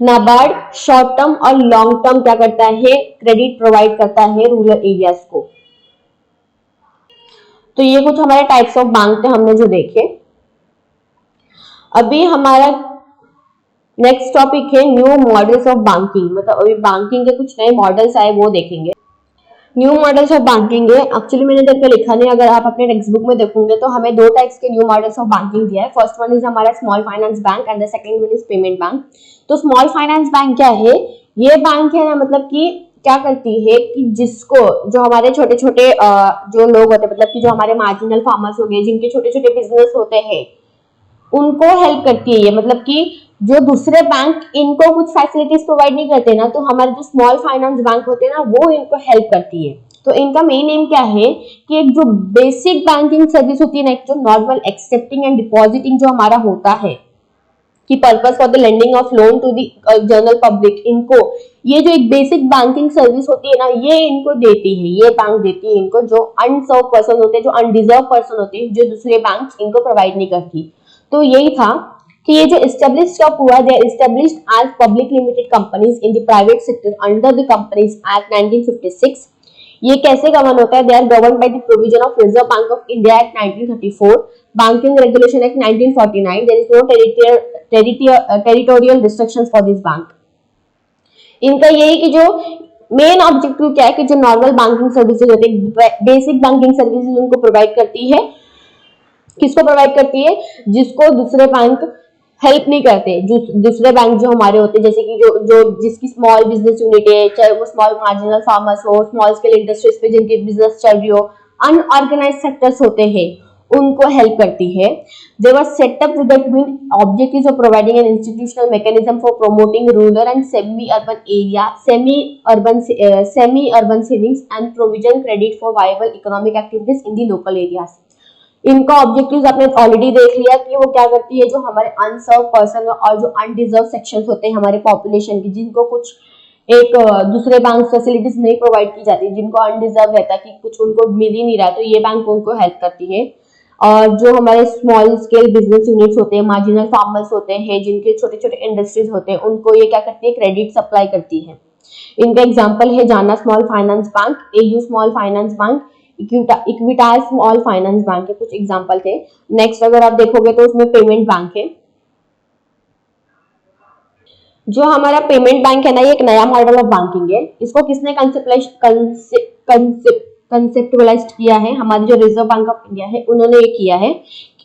नाबार्ड शॉर्ट टर्म और लॉन्ग टर्म क्या करता है, क्रेडिट प्रोवाइड करता है रूरल एरियाज को। तो ये कुछ हमारे टाइप्स ऑफ बैंक थे हमने जो देखे। अभी हमारा नेक्स्ट टॉपिक है न्यू मॉडल्स ऑफ बैंकिंग, मतलब अभी बैंकिंग के कुछ नए मॉडल्स आए वो देखेंगे। न्यू मॉडल्स ऑफ बैंकिंग है, एक्चुअली मैंने इधर पे लिखा नहीं, अगर आप अपने टेक्स्ट बुक में देखोगे तो हमें 2 टाइप्स के न्यू मॉडल्स ऑफ बैंकिंग दिया है। फर्स्ट वन इज हमारा small finance bank and the second one is payment bank. तो स्मॉल फाइनेंस बैंक क्या है, ये बैंक है ना, मतलब कि क्या करती है कि जिसको जो हमारे छोटे छोटे जो लोग होते हैं, मतलब कि जो हमारे मार्जिनल फार्मर्स हो गए, जिनके छोटे छोटे बिजनेस होते हैं, उनको हेल्प करती है ये, मतलब कि जो दूसरे बैंक इनको कुछ फैसिलिटीज प्रोवाइड नहीं करते ना, तो हमारे जो स्मॉल फाइनेंस बैंक होते हैं ना वो इनको हेल्प करती है। तो इनका मेन एम क्या है कि एक जो बेसिक बैंकिंग सर्विस होती है ना, एक जो नॉर्मल एक्सेप्टिंग एंड डिपॉजिटिंग जो हमारा होता है कि purpose for the lending of loan to the general public, इनको ये जो एक बेसिक बैंकिंग सर्विस होती है ना, ये इनको देती है, ये बैंक देती है इनको, जो अनसर्व पर्सन होते हैं, जो अनडिजर्व पर्सन होते हैं, जो दूसरे बैंक इनको प्रोवाइड नहीं करती। तो यही था कि ये जो एस्टेब्लिश कब हुआ, they established as public limited companies in the private sector under the companies act 1956। ये कैसे गवर्न होता है, they are govern by the provision of Reserve Bank of India act 1934, banking regulation act 1949, there is no territorial restrictions for this bank. इनका यही कि जो मेन ऑब्जेक्टिव क्या है कि जो नॉर्मल बैंकिंग सर्विसेज होती है, बेसिक बैंकिंग सर्विसेज उनको प्रोवाइड करती है। किसको प्रोवाइड करती है, जिसको दूसरे बैंक हेल्प नहीं करते, जो दूसरे बैंक जो हमारे होते हैं, जैसे कि जो जिसकी स्मॉल बिजनेस यूनिट है, चाहे वो स्मॉल मार्जिनल फार्मर्स हो, स्मॉल स्केल इंडस्ट्रीज पे जिनकी बिजनेस चल रही हो, अनऑर्गेनाइज्ड सेक्टर्स होते हैं, उनको हेल्प करती है। They were set up with the main objectives of providing an institutional mechanism for promoting rural and semi urban area semi urban savings and provision credit for viable economic activities in the local areas. इनका ऑब्जेक्टिव्स आपने ऑलरेडी देख लिया कि वो क्या करती है, जो हमारे अनसर्व पर्सन और जो अनडिजर्व सेक्शंस होते हैं हमारे पॉपुलेशन की, जिनको कुछ एक दूसरे बैंक फैसिलिटीज नहीं प्रोवाइड की जाती, जिनको अनडिजर्व रहता है कि कुछ उनको मिल ही नहीं रहा, तो ये बैंक उनको हेल्प करती है। और जो हमारे स्मॉल स्केल बिजनेस यूनिट्स होते हैं, मार्जिनल फार्मर्स होते हैं, जिनके छोटे छोटे इंडस्ट्रीज होते हैं, उनको ये क्या करती है, क्रेडिट सप्लाई करती है। इनका एग्जाम्पल है जाना small finance bank, AU small finance bank, Equitas small finance bank के कुछ एग्जांपल थे। नेक्स्ट अगर आप देखोगे तो उसमें पेमेंट बैंक है। जो हमारा पेमेंट बैंक है ना, ये एक नया मॉडल ऑफ बैंकिंग है। इसको किसने कंसेप्टुअलाइज्ड किया है, हमारी जो रिजर्व बैंक ऑफ इंडिया है उन्होंने ये किया है।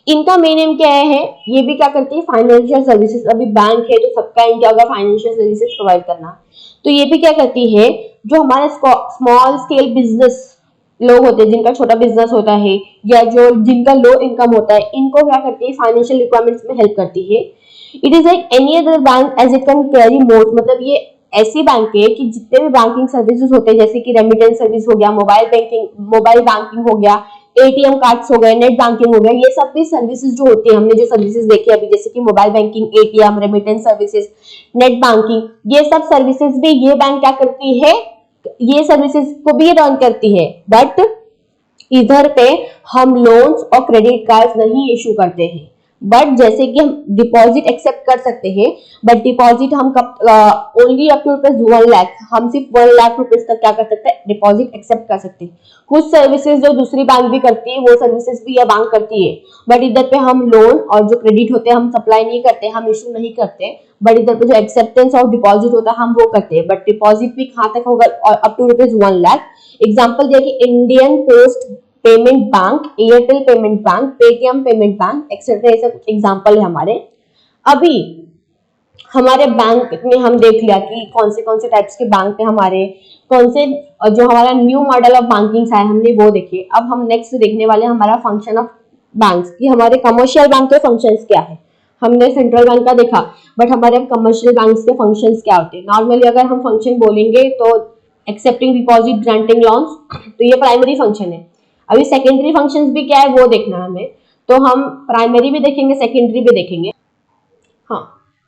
इनका मेन एम क्या है, ये भी क्या करती है, फाइनेंशियल सर्विसेज। अभी बैंक है तो सबका एम क्या होगा, फाइनेंशियल सर्विसेज प्रोवाइड करना। तो ये भी क्या करती है, जो हमारे स्मॉल स्केल बिजनेस लोग होते हैं जिनका छोटा बिजनेस होता है या जो जिनका लो इनकम होता है, इनको क्या करती है, फाइनेंशियल रिक्वायरमेंट्स में हेल्प करती है। It is like any other bank as it can carry more, मतलब ये ऐसी बैंक है कि जितने भी बैंकिंग सर्विसेज होते हैं, जैसे कि रेमिटेंस सर्विस हो गया, मोबाइल बैंकिंग हो गया, एटीएम कार्ड्स हो गए, नेट बैंकिंग हो गया, ये सब भी सर्विसेज जो होती है, हमने जो सर्विसेज देखी अभी, जैसे कि mobile banking, ATM, remittance services, net banking, ये सब सर्विसेज भी ये बैंक क्या करती है, ये सर्विसेज को भी रन करती है। बट इधर पे हम लोन्स और क्रेडिट कार्ड नहीं इशू करते हैं। बट जैसे कि हम डिपॉजिट एक्सेप्ट कर सकते हैं, बट डिपॉजिट हम कब ओनली अप टू ₹1,00,000, हम सिर्फ ₹1,00,000 तक क्या कर सकते हैं, डिपॉजिट एक्सेप्ट कर सकते हैं। कुछ सर्विसेज जो दूसरी बैंक भी करती है, वो सर्विसेज भी यह बैंक करती है, बट इधर पे हम लोन और जो क्रेडिट होते हैं हम सप्लाई नहीं करते, हम इशू नहीं करते। बट इधर पे जो एक्सेप्टेंस ऑफ डिपॉजिट होता है हम वो करते हैं। बट डिपॉजिट भी कहाँ तक होगा, अप टू ₹1,00,000। एग्जाम्पल दिया कि Indian post payment bank, Airtel payment bank, Paytm payment bank, etcetera, ये सब एग्जाम्पल है हमारे। अभी हमारे बैंक में हम देख लिया कि कौन से टाइप्स के बैंक है हमारे, कौन से जो हमारा न्यू मॉडल ऑफ बैंकिंग है हमने वो देखे। अब हम नेक्स्ट देखने वाले हमारा फंक्शन ऑफ बैंक्स कि हमारे कमर्शियल बैंक के फंक्शंस क्या है। हमने सेंट्रल बैंक का देखा, बट हमारे कमर्शियल बैंक्स के फंक्शंस क्या होते हैं। नॉर्मली अगर हम फंक्शन बोलेंगे तो एक्सेप्टिंग डिपॉजिट, ग्रांटिंग लॉन्स, तो ये प्राइमरी फंक्शन है। अभी सेकेंडरी फंक्शंस भी क्या है वो देखना है हमें, तो हम प्राइमरी भी देखेंगे, सेकेंडरी भी देखेंगे। हाँ,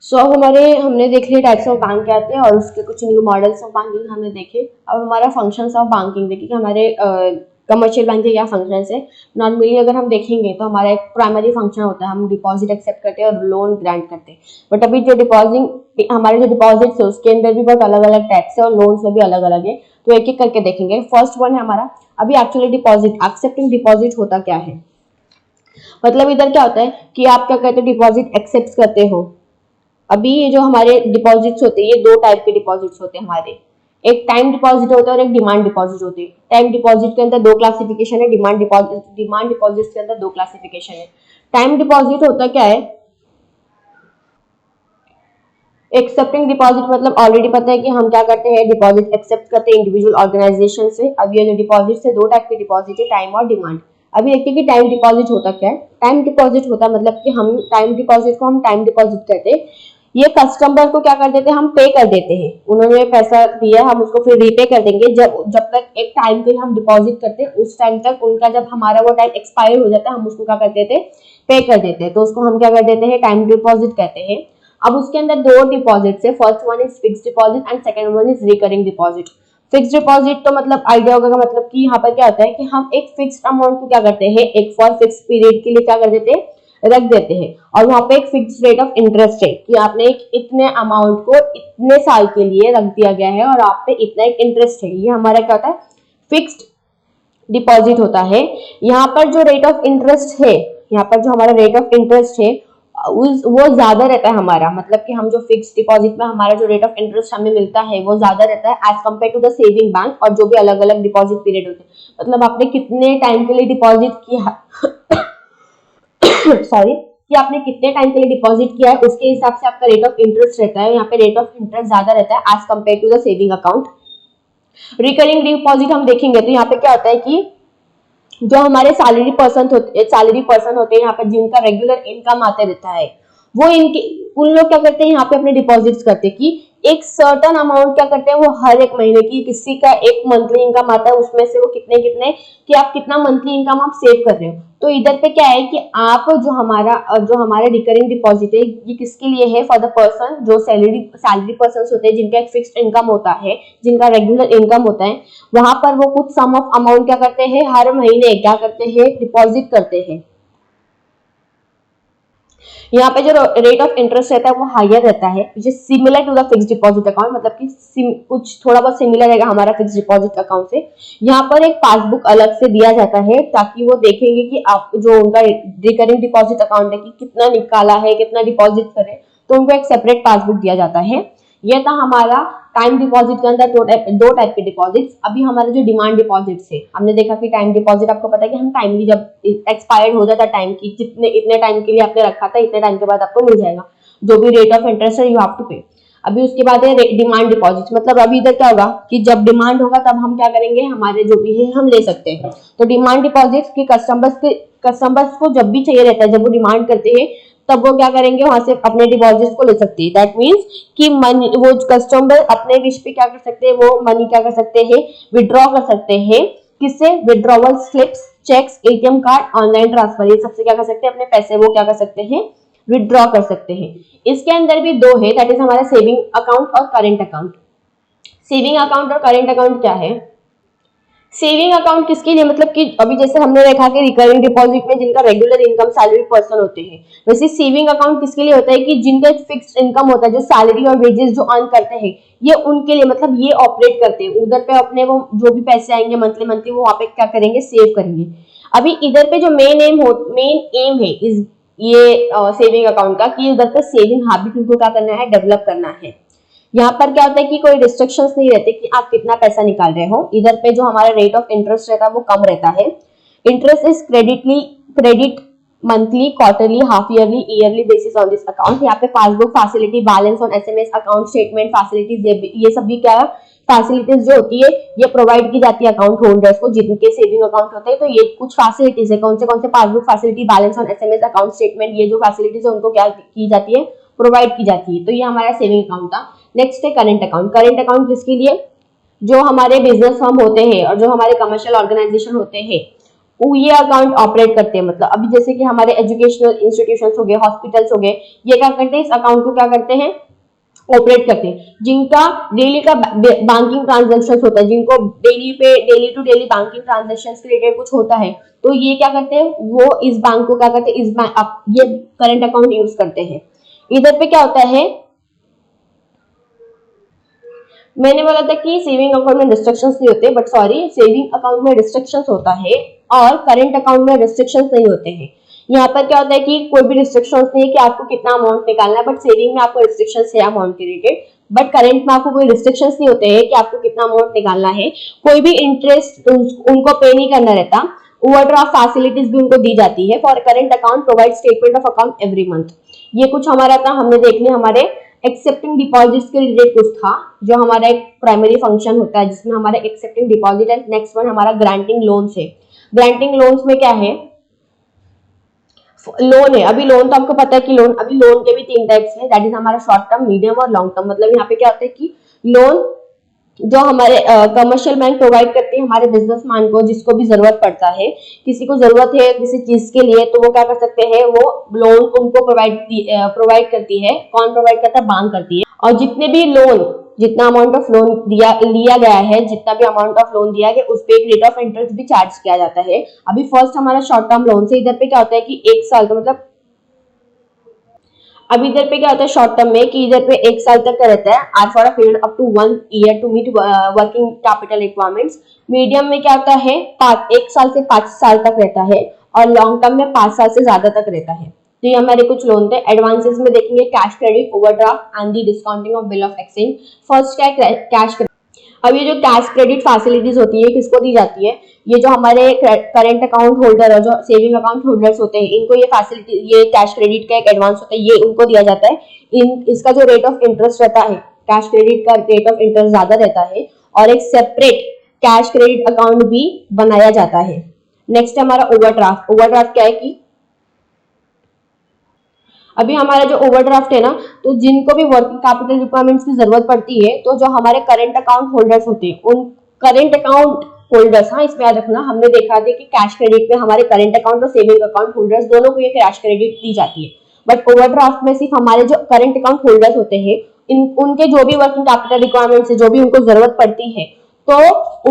सो अब हमने देख लिया टाइप्स ऑफ बैंक क्या आते हैं और उसके कुछ न्यू मॉडल्स ऑफ बैंकिंग हमने देखे। अब हमारा फंक्शंस ऑफ बैंकिंग देखिए कि हमारे कमर्शियल बैंक के क्या फंक्शंस है। नॉर्मली अगर हम देखेंगे तो हमारा एक प्राइमरी फंक्शन होता है, हम डिपॉजिट एक्सेप्ट करते हैं और लोन ग्रांट करते हैं। बट अभी जो हमारे जो डिपॉजिट्स है उसके अंदर भी बहुत अलग अलग टाइप्स है और लोन्स में भी अलग अलग है, तो एक एक करके देखेंगे। फर्स्ट वन है हमारा अभी एक्चुअली डिपॉजिट, एक्सेप्टिंग डिपॉजिट होता क्या है, मतलब इधर क्या होता है कि आप क्या कहते हो, डिपॉजिट एक्सेप्ट करते हो। अभी ये जो हमारे डिपॉजिट्स होते हैं ये दो टाइप के डिपॉजिट्स होते हैं हमारे, एक टाइम डिपॉजिट होता है और एक डिमांड डिपॉजिट होती है। टाइम डिपॉजिट के अंदर दो क्लासिफिकेशन है, डिमांड डिपॉजिट के अंदर दो क्लासिफिकेशन है। टाइम डिपॉजिट होता क्या है, एक्सेप्टिंग डिपॉजिट मतलब ऑलरेडी पता है कि हम क्या करते हैं, डिपॉजिट एक्सेप्ट करते हैं इंडिविजुअल ऑर्गेनाइजेशन से। अब ये जो डिपॉजिट से दो टाइप के डिपॉजिट है, टाइम और डिमांड। अभी देखिए कि टाइम डिपॉजिट होता क्या है। टाइम डिपॉजिट होता है मतलब कि हम टाइम डिपॉजिट को हम टाइम डिपॉजिट कहते हैं। ये कस्टमर को क्या कर देते हैं, हम पे कर देते हैं, उन्होंने पैसा दिया हम उसको फिर रीपे कर देंगे। जब तक एक टाइम के लिए हम डिपॉजिट करते हैं उस टाइम तक उनका, जब हमारा वो टाइम एक्सपायर हो जाता है हम उसको क्या कर देते हैं, पे कर देते हैं, तो उसको हम क्या कर देते हैं, टाइम डिपॉजिट कहते हैं। अब उसके अंदर दो डिपॉजिट है, first one is fixed deposit and second one is recurring deposit. Fixed deposit तो मतलब आइडिया होगा, मतलब कि यहाँ पर क्या होता है कि हम एक फिक्स्ड अमाउंट को क्या करते हैं, एक फॉर फिक्स पीरियड के लिए क्या कर देते हैं, रख देते हैं, और वहां पे एक फिक्स रेट ऑफ इंटरेस्ट है कि आपने एक इतने अमाउंट को इतने साल के लिए रख दिया गया है और आप पे इतना एक इंटरेस्ट है। ये हमारा क्या होता है, फिक्स्ड डिपॉजिट होता है। यहाँ पर जो रेट ऑफ इंटरेस्ट है, यहाँ पर जो हमारा रेट ऑफ इंटरेस्ट है वो ज्यादा रहता है हमारा, मतलब कि हम जो फिक्स डिपॉजिट में हमारा जो रेट ऑफ इंटरेस्ट हमें मिलता है वो ज्यादा रहता है as compare to the saving bank और जो भी अलग अलग डिपॉजिट पीरियड होते हैं। मतलब आपने कितने टाइम के लिए डिपॉजिट किया सॉरी, कि आपने कितने टाइम के लिए डिपॉजिट किया है उसके हिसाब से आपका रेट ऑफ इंटरेस्ट रहता है। यहाँ पे रेट ऑफ इंटरेस्ट ज्यादा रहता है as compare to the saving account. Recurring deposit हम देखेंगे तो यहाँ पे क्या होता है कि जो हमारे सैलरी पर्सन होते हैं यहाँ पर जिनका रेगुलर इनकम आते रहता है, वो इनके उन लोग क्या करते हैं यहाँ पे अपने डिपॉजिट्स करते हैं कि एक सर्टन अमाउंट क्या करते हैं वो हर एक महीने की, किसी का एक मंथली इनकम आता है उसमें से वो कितने कितने कि आप कितना मंथली इनकम आप सेव कर रहे हो। तो इधर पे क्या है कि आप जो हमारा रिकरिंग डिपॉजिट है ये किसके लिए है, फॉर द पर्सन जो सैलरी पर्सन होते हैं जिनका एक फिक्स्ड इनकम होता है, जिनका रेगुलर इनकम होता है, वहां पर वो कुछ सम ऑफ अमाउंट क्या करते हैं, हर महीने क्या करते हैं, डिपॉजिट करते हैं। यहाँ पे जो रेट ऑफ इंटरेस्ट रहता है वो हायर रहता है, which is similar to the fixed deposit account, मतलब कि कुछ थोड़ा बहुत सिमिलर रहेगा हमारा फिक्स्ड डिपॉजिट अकाउंट से। यहाँ पर एक पासबुक अलग से दिया जाता है ताकि वो देखेंगे कि आप जो उनका रिकरिंग डिपॉजिट अकाउंट है कि कितना निकाला है, कितना डिपॉजिट करे, तो उनको एक सेपरेट पासबुक दिया जाता है। यह था हमारा टाइम डिपॉजिट के अंदर दो टाइप के डिपॉजिट्स। अभी हमारे जो डिमांड डिपॉजिट्स है, हमने देखा कि टाइम डिपॉजिट आपको पता है कि हम टाइमली जब एक्सपायर्ड हो जाता है टाइम की, जितने इतने टाइम के लिए आपने रखा था इतने टाइम के बाद आपको मिल जाएगा, जो भी रेट ऑफ इंटरेस्ट है यू हैव टू पे। अभी उसके बाद है डिमांड डिपॉजिट, मतलब अभी इधर क्या होगा कि जब डिमांड होगा तब हम क्या करेंगे, हमारे जो भी है हम ले सकते हैं। तो डिमांड डिपॉजिट की कस्टमर्स को जब भी चाहिए रहता है, जब वो डिमांड करते हैं तब वो क्या करेंगे, वहां से अपने डिपॉजिट्स को ले सकते हैं। दैट मीन्स कि मनी, वो कस्टमर अपने विश पे क्या कर सकते हैं, वो मनी क्या कर सकते हैं, विड्रॉ कर सकते हैं। किससे? Withdrawal slips, cheques, ATM card, online transfer, ये सबसे क्या कर सकते हैं, अपने पैसे वो क्या कर सकते हैं, विड्रॉ कर सकते हैं। इसके अंदर भी दो है, दैट इज हमारा सेविंग अकाउंट और करेंट अकाउंट। सेविंग अकाउंट और करेंट अकाउंट क्या है? सेविंग अकाउंट किसके लिए, मतलब कि अभी जैसे हमने देखा कि रिकरिंग डिपॉजिट में जिनका रेगुलर इनकम सैलरी पर्सन होते हैं, वैसे सेविंग अकाउंट किसके लिए होता है कि जिनका फिक्स्ड इनकम होता है, जो सैलरी और वेजेस जो अर्न करते हैं, ये उनके लिए, मतलब ये ऑपरेट करते हैं उधर पे अपने, वो जो भी पैसे आएंगे मंथली मंथली वो वहां पे क्या करेंगे, सेव करेंगे। अभी इधर पे जो मेन एम है इस ये सेविंग अकाउंट का, कि इधर पे सेविंग हैबिट उनको क्या करना है, डेवलप करना है। यहाँ पर क्या होता है कि कोई रिस्ट्रिक्शंस नहीं रहते कि आप कितना पैसा निकाल रहे हो। इधर पे जो हमारा रेट ऑफ इंटरेस्ट रहता है वो कम रहता है। Interest is credit monthly, quarterly, half yearly, yearly basis on this account. यहाँ पे passbook facility, balance on SMS, account statement facilities, ये सब भी क्या फैसिलिटीज जो होती है ये प्रोवाइड की जाती है अकाउंट होल्डर्स को, जिनके सेविंग अकाउंट होते हैं। तो ये कुछ फैसिलिटीज है, कौन से passbook facility, balance on SMS, account statement, ये जो फैसिलिटीज है उनको क्या की जाती है, प्रोवाइड की जाती है। तो ये हमारा सेविंग अकाउंट था। नेक्स्ट है करंट अकाउंट। करंट अकाउंट किसके लिए? जो हमारे बिजनेस फर्म होते हैं और जो हमारे कमर्शियल ऑर्गेनाइजेशन होते हैं वो ये अकाउंट ऑपरेट करते हैं। मतलब अभी जैसे कि हमारे एजुकेशनल इंस्टीट्यूशंस हो गए, हॉस्पिटल्स हो गए, ये क्या करते हैं, इस अकाउंट को क्या करते हैं, ऑपरेट करते हैं। जिनका डेली का बैंकिंग ट्रांजेक्शन होता है, जिनको daily to daily banking transaction related कुछ होता है, तो ये क्या करते हैं, वो इस बैंक को क्या करते हैं, ये करंट अकाउंट यूज करते हैं। इधर पे क्या होता है, मैंने बोला था कि सेविंग अकाउंट में रिस्ट्रिक्शंस नहीं होते, बट सॉरी, सेविंग अकाउंट में रिस्ट्रिक्शंस होता है और करंट अकाउंट में रिस्ट्रिक्शंस नहीं होते हैं। यहाँ पर क्या होता है कि कोई भी रिस्ट्रिक्शंस नहीं है कि आपको कितना अमाउंट निकालना है, बट सेविंग में आपको रिस्ट्रिक्शंस है अमाउंट के रिलेटेड, बट करंट में आपको कोई रिस्ट्रिक्शंस नहीं होते हैं कि आपको कितना अमाउंट निकालना है। कोई भी इंटरेस्ट उनको पे नहीं करना रहता। ओवरड्राफ्ट फैसिलिटीज भी उनको दी जाती है। For current account provide statement of account every month. ये कुछ हमारा था, हमने देख लिया। हमारे एक्सेप्टिंग डिपॉजिट्स के रिलेटेड कुछ था, जो हमारा एक प्राइमरी फंक्शन होता है जिसमें हमारा एक्सेप्टिंग डिपॉजिट है। नेक्स्ट वन हमारा ग्रांटिंग लोन्स है। ग्रांटिंग लोन्स में क्या है, लोन है। अभी लोन तो आपको पता है कि अभी लोन के भी 3 टाइप्स है, दैट इज हमारा शॉर्ट टर्म, मीडियम और लॉन्ग टर्म। मतलब यहाँ पे क्या होता है कि लोन जो हमारे कमर्शियल बैंक प्रोवाइड करते हैं हमारे बिजनेसमैन को, जिसको भी जरूरत पड़ता है, किसी को जरूरत है किसी चीज के लिए, तो वो क्या कर सकते हैं, वो लोन उनको प्रोवाइड करती है। कौन प्रोवाइड करता है? बैंक करती है। और जितने भी लोन, जितना अमाउंट ऑफ लोन लिया गया है, जितना भी अमाउंट ऑफ लोन दिया गया, उस पर एक रेट ऑफ इंटरेस्ट भी चार्ज किया जाता है। अभी फर्स्ट हमारा शॉर्ट टर्म लोन से, इधर पे क्या होता है कि 1 साल का, मतलब अब इधर पे क्या होता है शॉर्ट टर्म में, कि इधर पे 1 साल तक का रहता है, or for a period up to 1 year to meet working capital requirements. Medium में क्या होता है, 1 साल से 5 साल तक रहता है, और लॉन्ग टर्म में 5 साल से ज्यादा तक रहता है। तो ये हमारे कुछ लोन थे। एडवांसेस में देखेंगे cash credit, overdraft and the discounting of bill of exchange. First क्या है, कैश क्रेडिट। अब ये जो कैश क्रेडिट फैसिलिटीज होती है किसको दी जाती है, ये जो हमारे करंट अकाउंट होल्डर और जो सेविंग अकाउंट होल्डर्स होते हैं, इनको ये फैसिलिटी, ये कैश क्रेडिट का एक एडवांस होता है, ये उनको दिया जाता है। इसका जो रेट ऑफ इंटरेस्ट रहता है, कैश क्रेडिट का रेट ऑफ इंटरेस्ट ज्यादा रहता है, और एक सेपरेट कैश क्रेडिट अकाउंट भी बनाया जाता है। नेक्स्ट हमारा ओवरड्राफ्ट। ओवरड्राफ्ट क्या है कि अभी हमारा जो ओवरड्राफ्ट है ना, तो जिनको भी वर्किंग कैपिटल रिक्वायरमेंट्स की जरूरत पड़ती है, तो जो हमारे करंट अकाउंट होल्डर्स होते हैं, उन करंट अकाउंट होल्डर्स, हाँ इसमें याद रखना, हमने देखा था कि कैश क्रेडिट में हमारे करंट अकाउंट और सेविंग अकाउंट होल्डर्स दोनों को ये कैश क्रेडिट दी जाती है। बट ओवरड्राफ्ट में सिर्फ हमारे जो करंट अकाउंट होल्डर्स होते हैं, उनके जो भी वर्किंग कैपिटल रिक्वायरमेंट्स है, जो भी उनको जरूरत पड़ती है, तो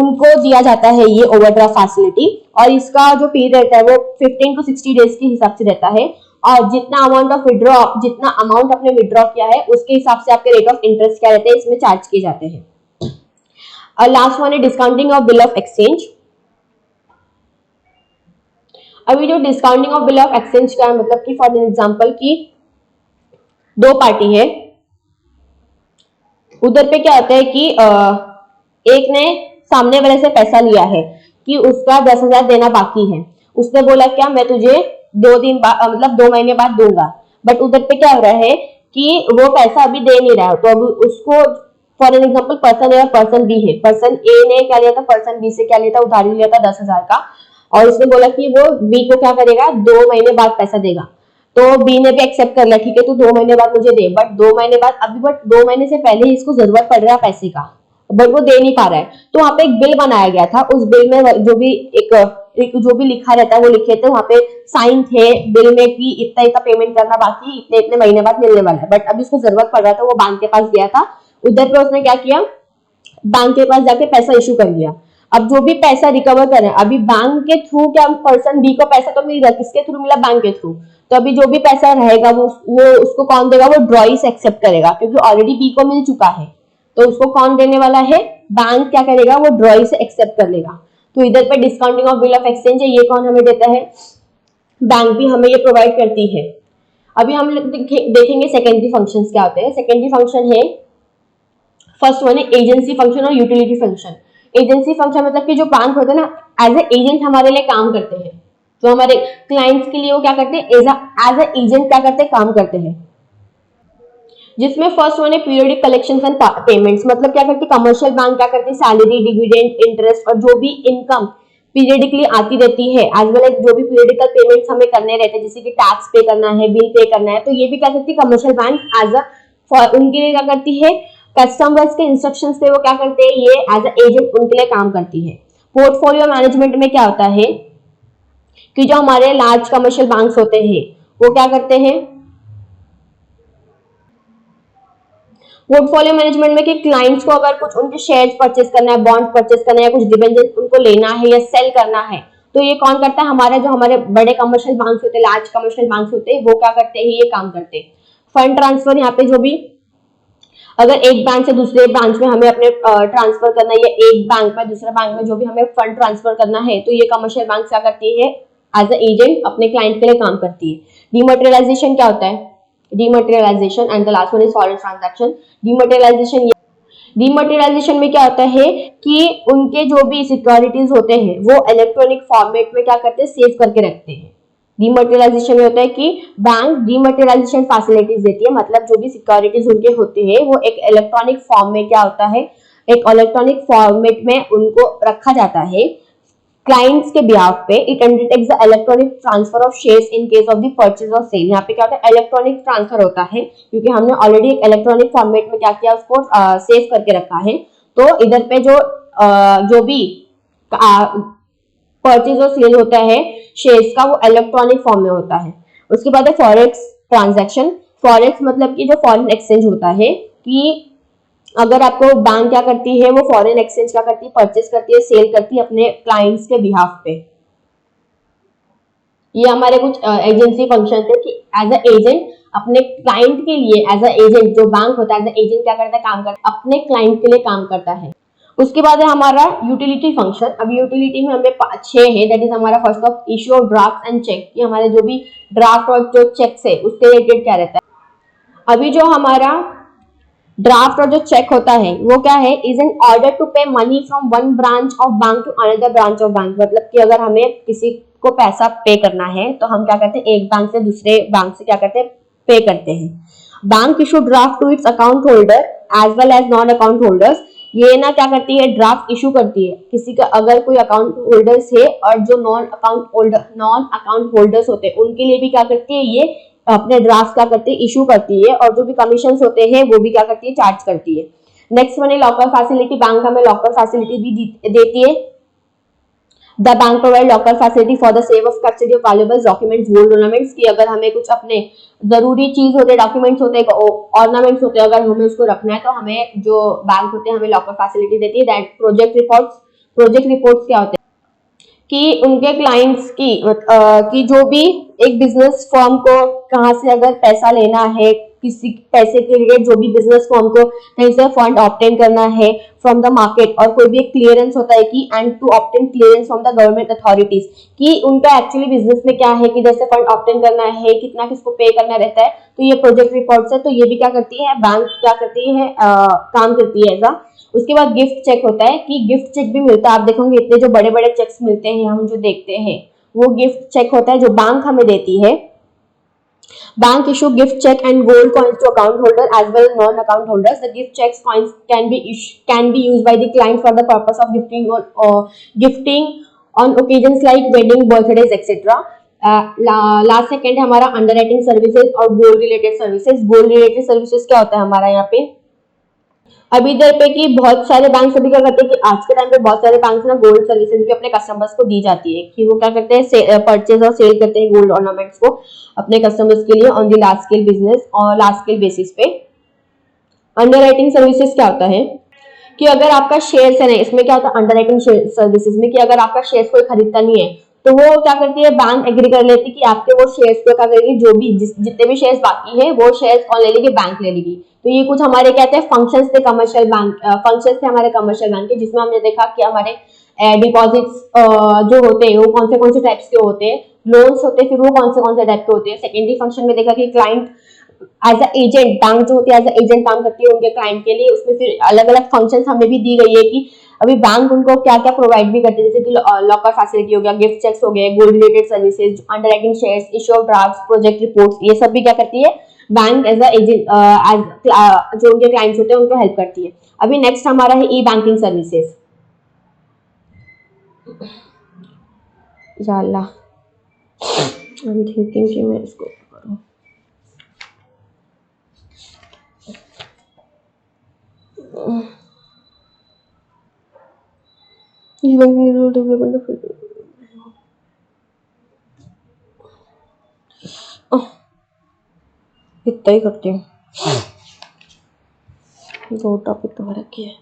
उनको दिया जाता है ये ओवरड्राफ्ट फैसिलिटी। और इसका जो पीरियड रहता है वो 15 to 60 डेज के हिसाब से रहता है। और जितना अमाउंट आपने विड्रॉ किया है उसके हिसाब से आपके रेट ऑफ इंटरेस्ट क्या रहते हैं, इसमें चार्ज किए जाते हैं। और लास्ट वन है discounting of bill of exchange. अभी जो discounting of bill of exchange का मतलब कि फॉर एग्जांपल कि 2 पार्टी है, उधर पे क्या होता है कि एक ने सामने वाले से पैसा लिया है कि उसका 10,000 देना बाकी है। उसने बोला क्या, मैं तुझे 2 दिन बाद, मतलब 2 महीने बाद दूंगा। बट उधर पे क्या हो रहा है कि वो पैसा अभी दे नहीं रहा है, तो अभी उसको फॉर एन एग्जाम्पल पर्सन ए और पर्सन बी है, पर्सन ए ने क्या लिया था, पर्सन बी से क्या लिया था, उधारी लिया था 10,000 का, और उसने बोला कि वो बी को क्या करेगा, 2 महीने बाद पैसा देगा। तो बी ने भी एक्सेप्ट कर लिया, ठीक है, तो 2 महीने बाद मुझे दे, बट 2 महीने बाद अभी, बट 2 महीने से पहले ही इसको जरूरत पड़ रहा है पैसे का, बट वो दे नहीं पा रहा है। तो वहां पे एक बिल बनाया गया था, उस बिल में जो भी एक जो भी लिखा रहता है वो लिखे थे, वहां पे साइन थे बिल में कि इतना इतना पेमेंट करना बाकी, इतने इतने महीने बाद मिलने वाला है। बट अभी उसको जरूरत पड़ रहा था, वो बैंक के पास गया था, उधर पे उसने क्या किया, बैंक के पास जाके पैसा इशू कर लिया। अब जो भी पैसा रिकवर कर रहे हैं, अभी बैंक के थ्रू क्या पर्सन बी को पैसा तो मिल रहा है, किसके थ्रू मिला, बैंक के थ्रू। तो अभी जो भी पैसा रहेगा वो उसको कौन देगा, वो ड्रॉइस एक्सेप्ट करेगा, क्योंकि ऑलरेडी बी को मिल चुका है। तो उसको कौन देने वाला है, बैंक क्या करेगा, वो ड्रॉइस एक्सेप्ट कर लेगा। तो इधर पे discounting of bill of exchange है, ये कौन हमें देता है, बैंक भी हमें ये प्रोवाइड करती है। अभी हम देखेंगे सेकेंडरी फंक्शंस क्या होते हैं। सेकेंडरी फंक्शन है, फर्स्ट वन है एजेंसी फंक्शन और यूटिलिटी फंक्शन। एजेंसी फंक्शन मतलब कि जो बैंक होते हैं ना, एज ए एजेंट हमारे लिए काम करते हैं, जो हमारे क्लाइंट्स के लिए वो क्या करते हैं, एज ए एजेंट क्या करते हैं, काम करते हैं। जिसमें फर्स्ट वन है पीरियडिक कलेक्शंस एंड पेमेंट्स, मतलब क्या करते हैं, कमर्शियल बैंक क्या करते हैं, सैलरी, डिविडेंड, इंटरेस्ट और जो भी इनकम पीरियडिकली आती रहती है, एज वेल एज जो भी पीरियडिकल पेमेंट्स हमें करने रहते हैं, जैसे कि टैक्स पे करना है, बिल पे करना है, तो ये भी क्या करती है कमर्शियल बैंक एज अ उनके लिए क्या करती है, कस्टमर्स के इंस्ट्रक्शंस पे वो क्या करते हैं, ये एज अ एजेंट उनके लिए काम करती है। पोर्टफोलियो मैनेजमेंट में क्या होता है कि जो हमारे लार्ज कमर्शियल बैंक्स होते हैं वो क्या करते हैं, पोर्टफोलियो मैनेजमेंट में कि क्लाइंट्स को अगर कुछ उनके शेयर्स परचेस करना है, बॉन्ड परचेस करना है, या कुछ डिबेंचर्स उनको लेना है या सेल करना है, तो ये कौन करता है, हमारे जो हमारे बड़े कमर्शियल बैंक्स होते हैं, लार्ज कमर्शियल बैंक्स होते हैं, वो क्या करते हैं, ये काम करते हैं। फंड ट्रांसफर, यहाँ पे जो भी अगर एक बैंक से दूसरे ब्रांच में हमें अपने ट्रांसफर करना है, या एक बैंक में दूसरे बैंक में जो भी हमें फंड ट्रांसफर करना है, तो ये कमर्शियल बैंक क्या करती है, एज अ एजेंट अपने क्लाइंट के लिए काम करती है। डीमटेरियलाइजेशन क्या होता है, dematerialisation and the last one is foreign transaction. Dematerialisation में क्या होता है कि उनके जो भी सिक्योरिटीज होते हैं वो इलेक्ट्रॉनिक फॉर्मेट में क्या करते हैं, सेव करके रखते हैं। डीमटेरियलाइजेशन में होता है कि बैंक डीमटेरियलाइजेशन फैसिलिटीज देती है, मतलब जो भी सिक्योरिटीज उनके होते हैं वो एक इलेक्ट्रॉनिक फॉर्म में क्या होता है, एक इलेक्ट्रॉनिक फॉर्मेट में उनको रखा जाता है क्लाइंट्स के बिहाफ पे। It undertakes the electronic transfer of shares in case of the purchase और सेल। यहाँ पे क्या होता है, इलेक्ट्रॉनिक ट्रांसफर होता है, क्योंकि हमने ऑलरेडी एक इलेक्ट्रॉनिक फॉर्मेट में क्या किया, उसको सेव करके रखा है। तो इधर पे जो भी परचेज और सेल होता है शेयर्स का, वो इलेक्ट्रॉनिक फॉर्म में होता है। उसके बाद है फॉरेक्स ट्रांजैक्शन। फॉरेक्स मतलब कि जो फॉरेन एक्सचेंज होता है, कि अगर आपको बैंक क्या करती है, वो फॉरेन एक्सचेंज क्या करती है, परचेस करती है, सेल करती है अपने क्लाइंट्स के बिहाफ पे। ये हमारे कुछ एजेंसी फंक्शन थे कि एज अ एजेंट अपने क्लाइंट के लिए, एज अ एजेंट जो बैंक होता है एज अ एजेंट क्या करता है, काम करता है, अपने क्लाइंट के लिए काम करता है। उसके बाद है हमारा यूटिलिटी फंक्शन। अब यूटिलिटी में हमें 6 है, दैट इज हमारा first of issue of draft and cheque, कि हमारे जो भी ड्राफ्ट और जो चेक्स है उसके रिलेटेड क्या रहता है। अभी जो हमारा ड्राफ्ट और जो चेक होता है वो क्या है, is an order to pay money from one branch of bank to another branch of bank, मतलब कि अगर हमें किसी को पैसा पे करना है तो हम क्या करते हैं, एक बैंक से दूसरे बैंक से क्या करते हैं, पे करते हैं। Bank issue draft to its account holder as well as non account holders. ये ना क्या करती है, ड्राफ्ट इशू करती है किसी का, अगर कोई अकाउंट होल्डर्स है और जो नॉन अकाउंट होल्डर्स होते हैं उनके लिए भी क्या करती है, ये अपने ड्राफ्ट क्या करती है, इशू करती है, और जो भी कमीशन होते हैं वो भी क्या करती है, चार्ज करती है। नेक्स्ट वन है लॉकर फैसिलिटी। बैंक हमें लॉकर फैसिलिटी भी देती है। The bank provide locker facility for the save of custody of valuable documents, gold ornaments, की अगर हमें कुछ अपने जरूरी चीज होते हैं, डॉक्यूमेंट्स होते हैं, ऑर्नामेंट्स होते हैं, अगर हमें उसको रखना है तो हमें जो बैंक होते हैं हमें लॉकर फैसिलिटी देती है। दैट प्रोजेक्ट रिपोर्ट्स क्या होते हैं कि उनके क्लाइंट्स की जो भी एक बिजनेस फर्म को कहाँ से अगर पैसा लेना है, किसी पैसे के लिए जो भी बिजनेस फर्म को कहीं से फंड ऑब्टेन करना है फ्रॉम द मार्केट, और कोई भी एक क्लियरेंस होता है कि and to obtain clearance from the government authorities, कि उनका एक्चुअली बिजनेस में क्या है, कि जैसे फंड ऑब्टेन करना है, कितना किसको पे करना रहता है, तो ये प्रोजेक्ट रिपोर्ट्स है। तो ये भी क्या करती है, बैंक क्या करती है, काम करती है ऐसा। उसके बाद गिफ्ट चेक होता है, कि गिफ्ट चेक भी मिलता है। आप देखोगे इतने जो बड़े बड़े चेक्स मिलते हैं हम जो देखते हैं वो गिफ्ट चेक होता है जो बैंक हमें देती है। Bank issue gift check and gold coins to account holder as well as non-account holders. The gift checks coins can be used by the client for the purpose of gifting on occasions like wedding, birthdays, etc. Last second है हमारा अंडर राइटिंग सर्विसेज और gold related services. Gold related services क्या होता है हमारा यहाँ पे, अभी इधर पे कि बहुत सारे बैंक अभी क्या करते हैं कि आज के टाइम पे बहुत सारे बैंक ना गोल्ड सर्विसेज भी अपने कस्टमर्स को दी जाती है कि वो क्या करते हैं परचेज और सेल करते हैं गोल्ड ऑर्नामेंट्स को अपने कस्टमर्स के लिए on the large scale business और लार्ज स्केल बेसिस पे। अंडर राइटिंग सर्विसेज क्या होता है कि अगर आपका शेयर्स है ना, इसमें क्या होता है अंडर राइटिंग सर्विसेज में कि अगर आपका शेयर्स कोई खरीदता नहीं है तो वो क्या करती है बैंक एग्री कर लेती है कि आपके वो शेयर्स को क्या करेगी, जो भी जितने भी शेयर्स बाकी है वो शेयर्स कौन ले लेगी, बैंक ले लेगी। तो ये कुछ हमारे कहते हैं फंक्शंस थे कमर्शियल बैंक, फंक्शंस थे हमारे कमर्शियल बैंक के, जिसमें हमने देखा कि हमारे डिपॉजिट्स जो होते हैं वो कौन से टाइप्स के होते हैं, लोन्स होते हैं फिर वो कौन से टाइप के होते हैं। सेकेंडरी फंक्शन में देखा कि client as a agent, bank जो होती है एज अ एजेंट काम करती है उनके क्लाइंट के लिए। उसमें फिर अलग अलग फंक्शंस हमें भी दी गई है कि अभी बैंक उनको क्या क्या प्रोवाइड भी करते हैं, जैसे कि लॉकर फैसिलिटी हो गया, गिफ्ट चेक्स हो गए, gold related services, underwriting shares, issue of drafts, project reports, ये सब भी क्या करती है बैंक एज अ एजेंट जो उनके क्लाइंट्स होते हैं उनको हेल्प करती है। अभी नेक्स्ट हमारा है ई बैंकिंग सर्विसेज। या अल्लाह, आई एम थिंकिंग कि मैं इसको करूं। इतना ही करती हूँ, दो टॉपिक तो रखी है।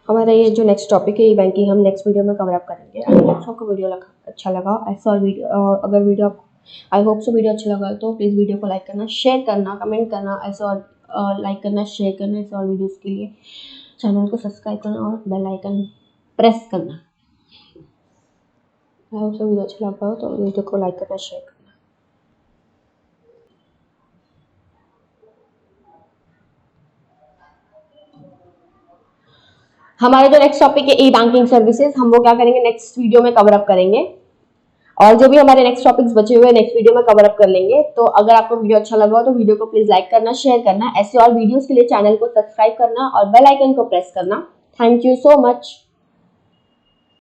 हमारा ये जो नेक्स्ट टॉपिक है ई बैंकिंग हम नेक्स्ट वीडियो में कवर अप करेंगे। आई होप आपको वीडियो अच्छा लगा। ऐसा और वीडियो अगर video I hope so video अच्छा लगा तो प्लीज़ वीडियो को लाइक करना, शेयर करना, कमेंट करना, ऐसा और लाइक करना, शेयर करना ऐसे और वीडियोज़ के लिए चैनल को सब्सक्राइब करना और बेल आइकन प्रेस करना। आई होप सो वीडियो अच्छा लगा हो तो वीडियो को लाइक करना, शेयर करना। हमारा जो नेक्स्ट टॉपिक है ई बैंकिंग सर्विसेज, हम वो क्या करेंगे नेक्स्ट वीडियो में कवर अप करेंगे और जो भी हमारे नेक्स्ट टॉपिक्स बचे हुए नेक्स्ट वीडियो में कवर अप कर लेंगे। तो अगर आपको वीडियो अच्छा लगा हो तो वीडियो को प्लीज लाइक करना, शेयर करना, ऐसे और वीडियोस के लिए चैनल को सब्सक्राइब करना और बेल आइकन को प्रेस करना। Thank you so much.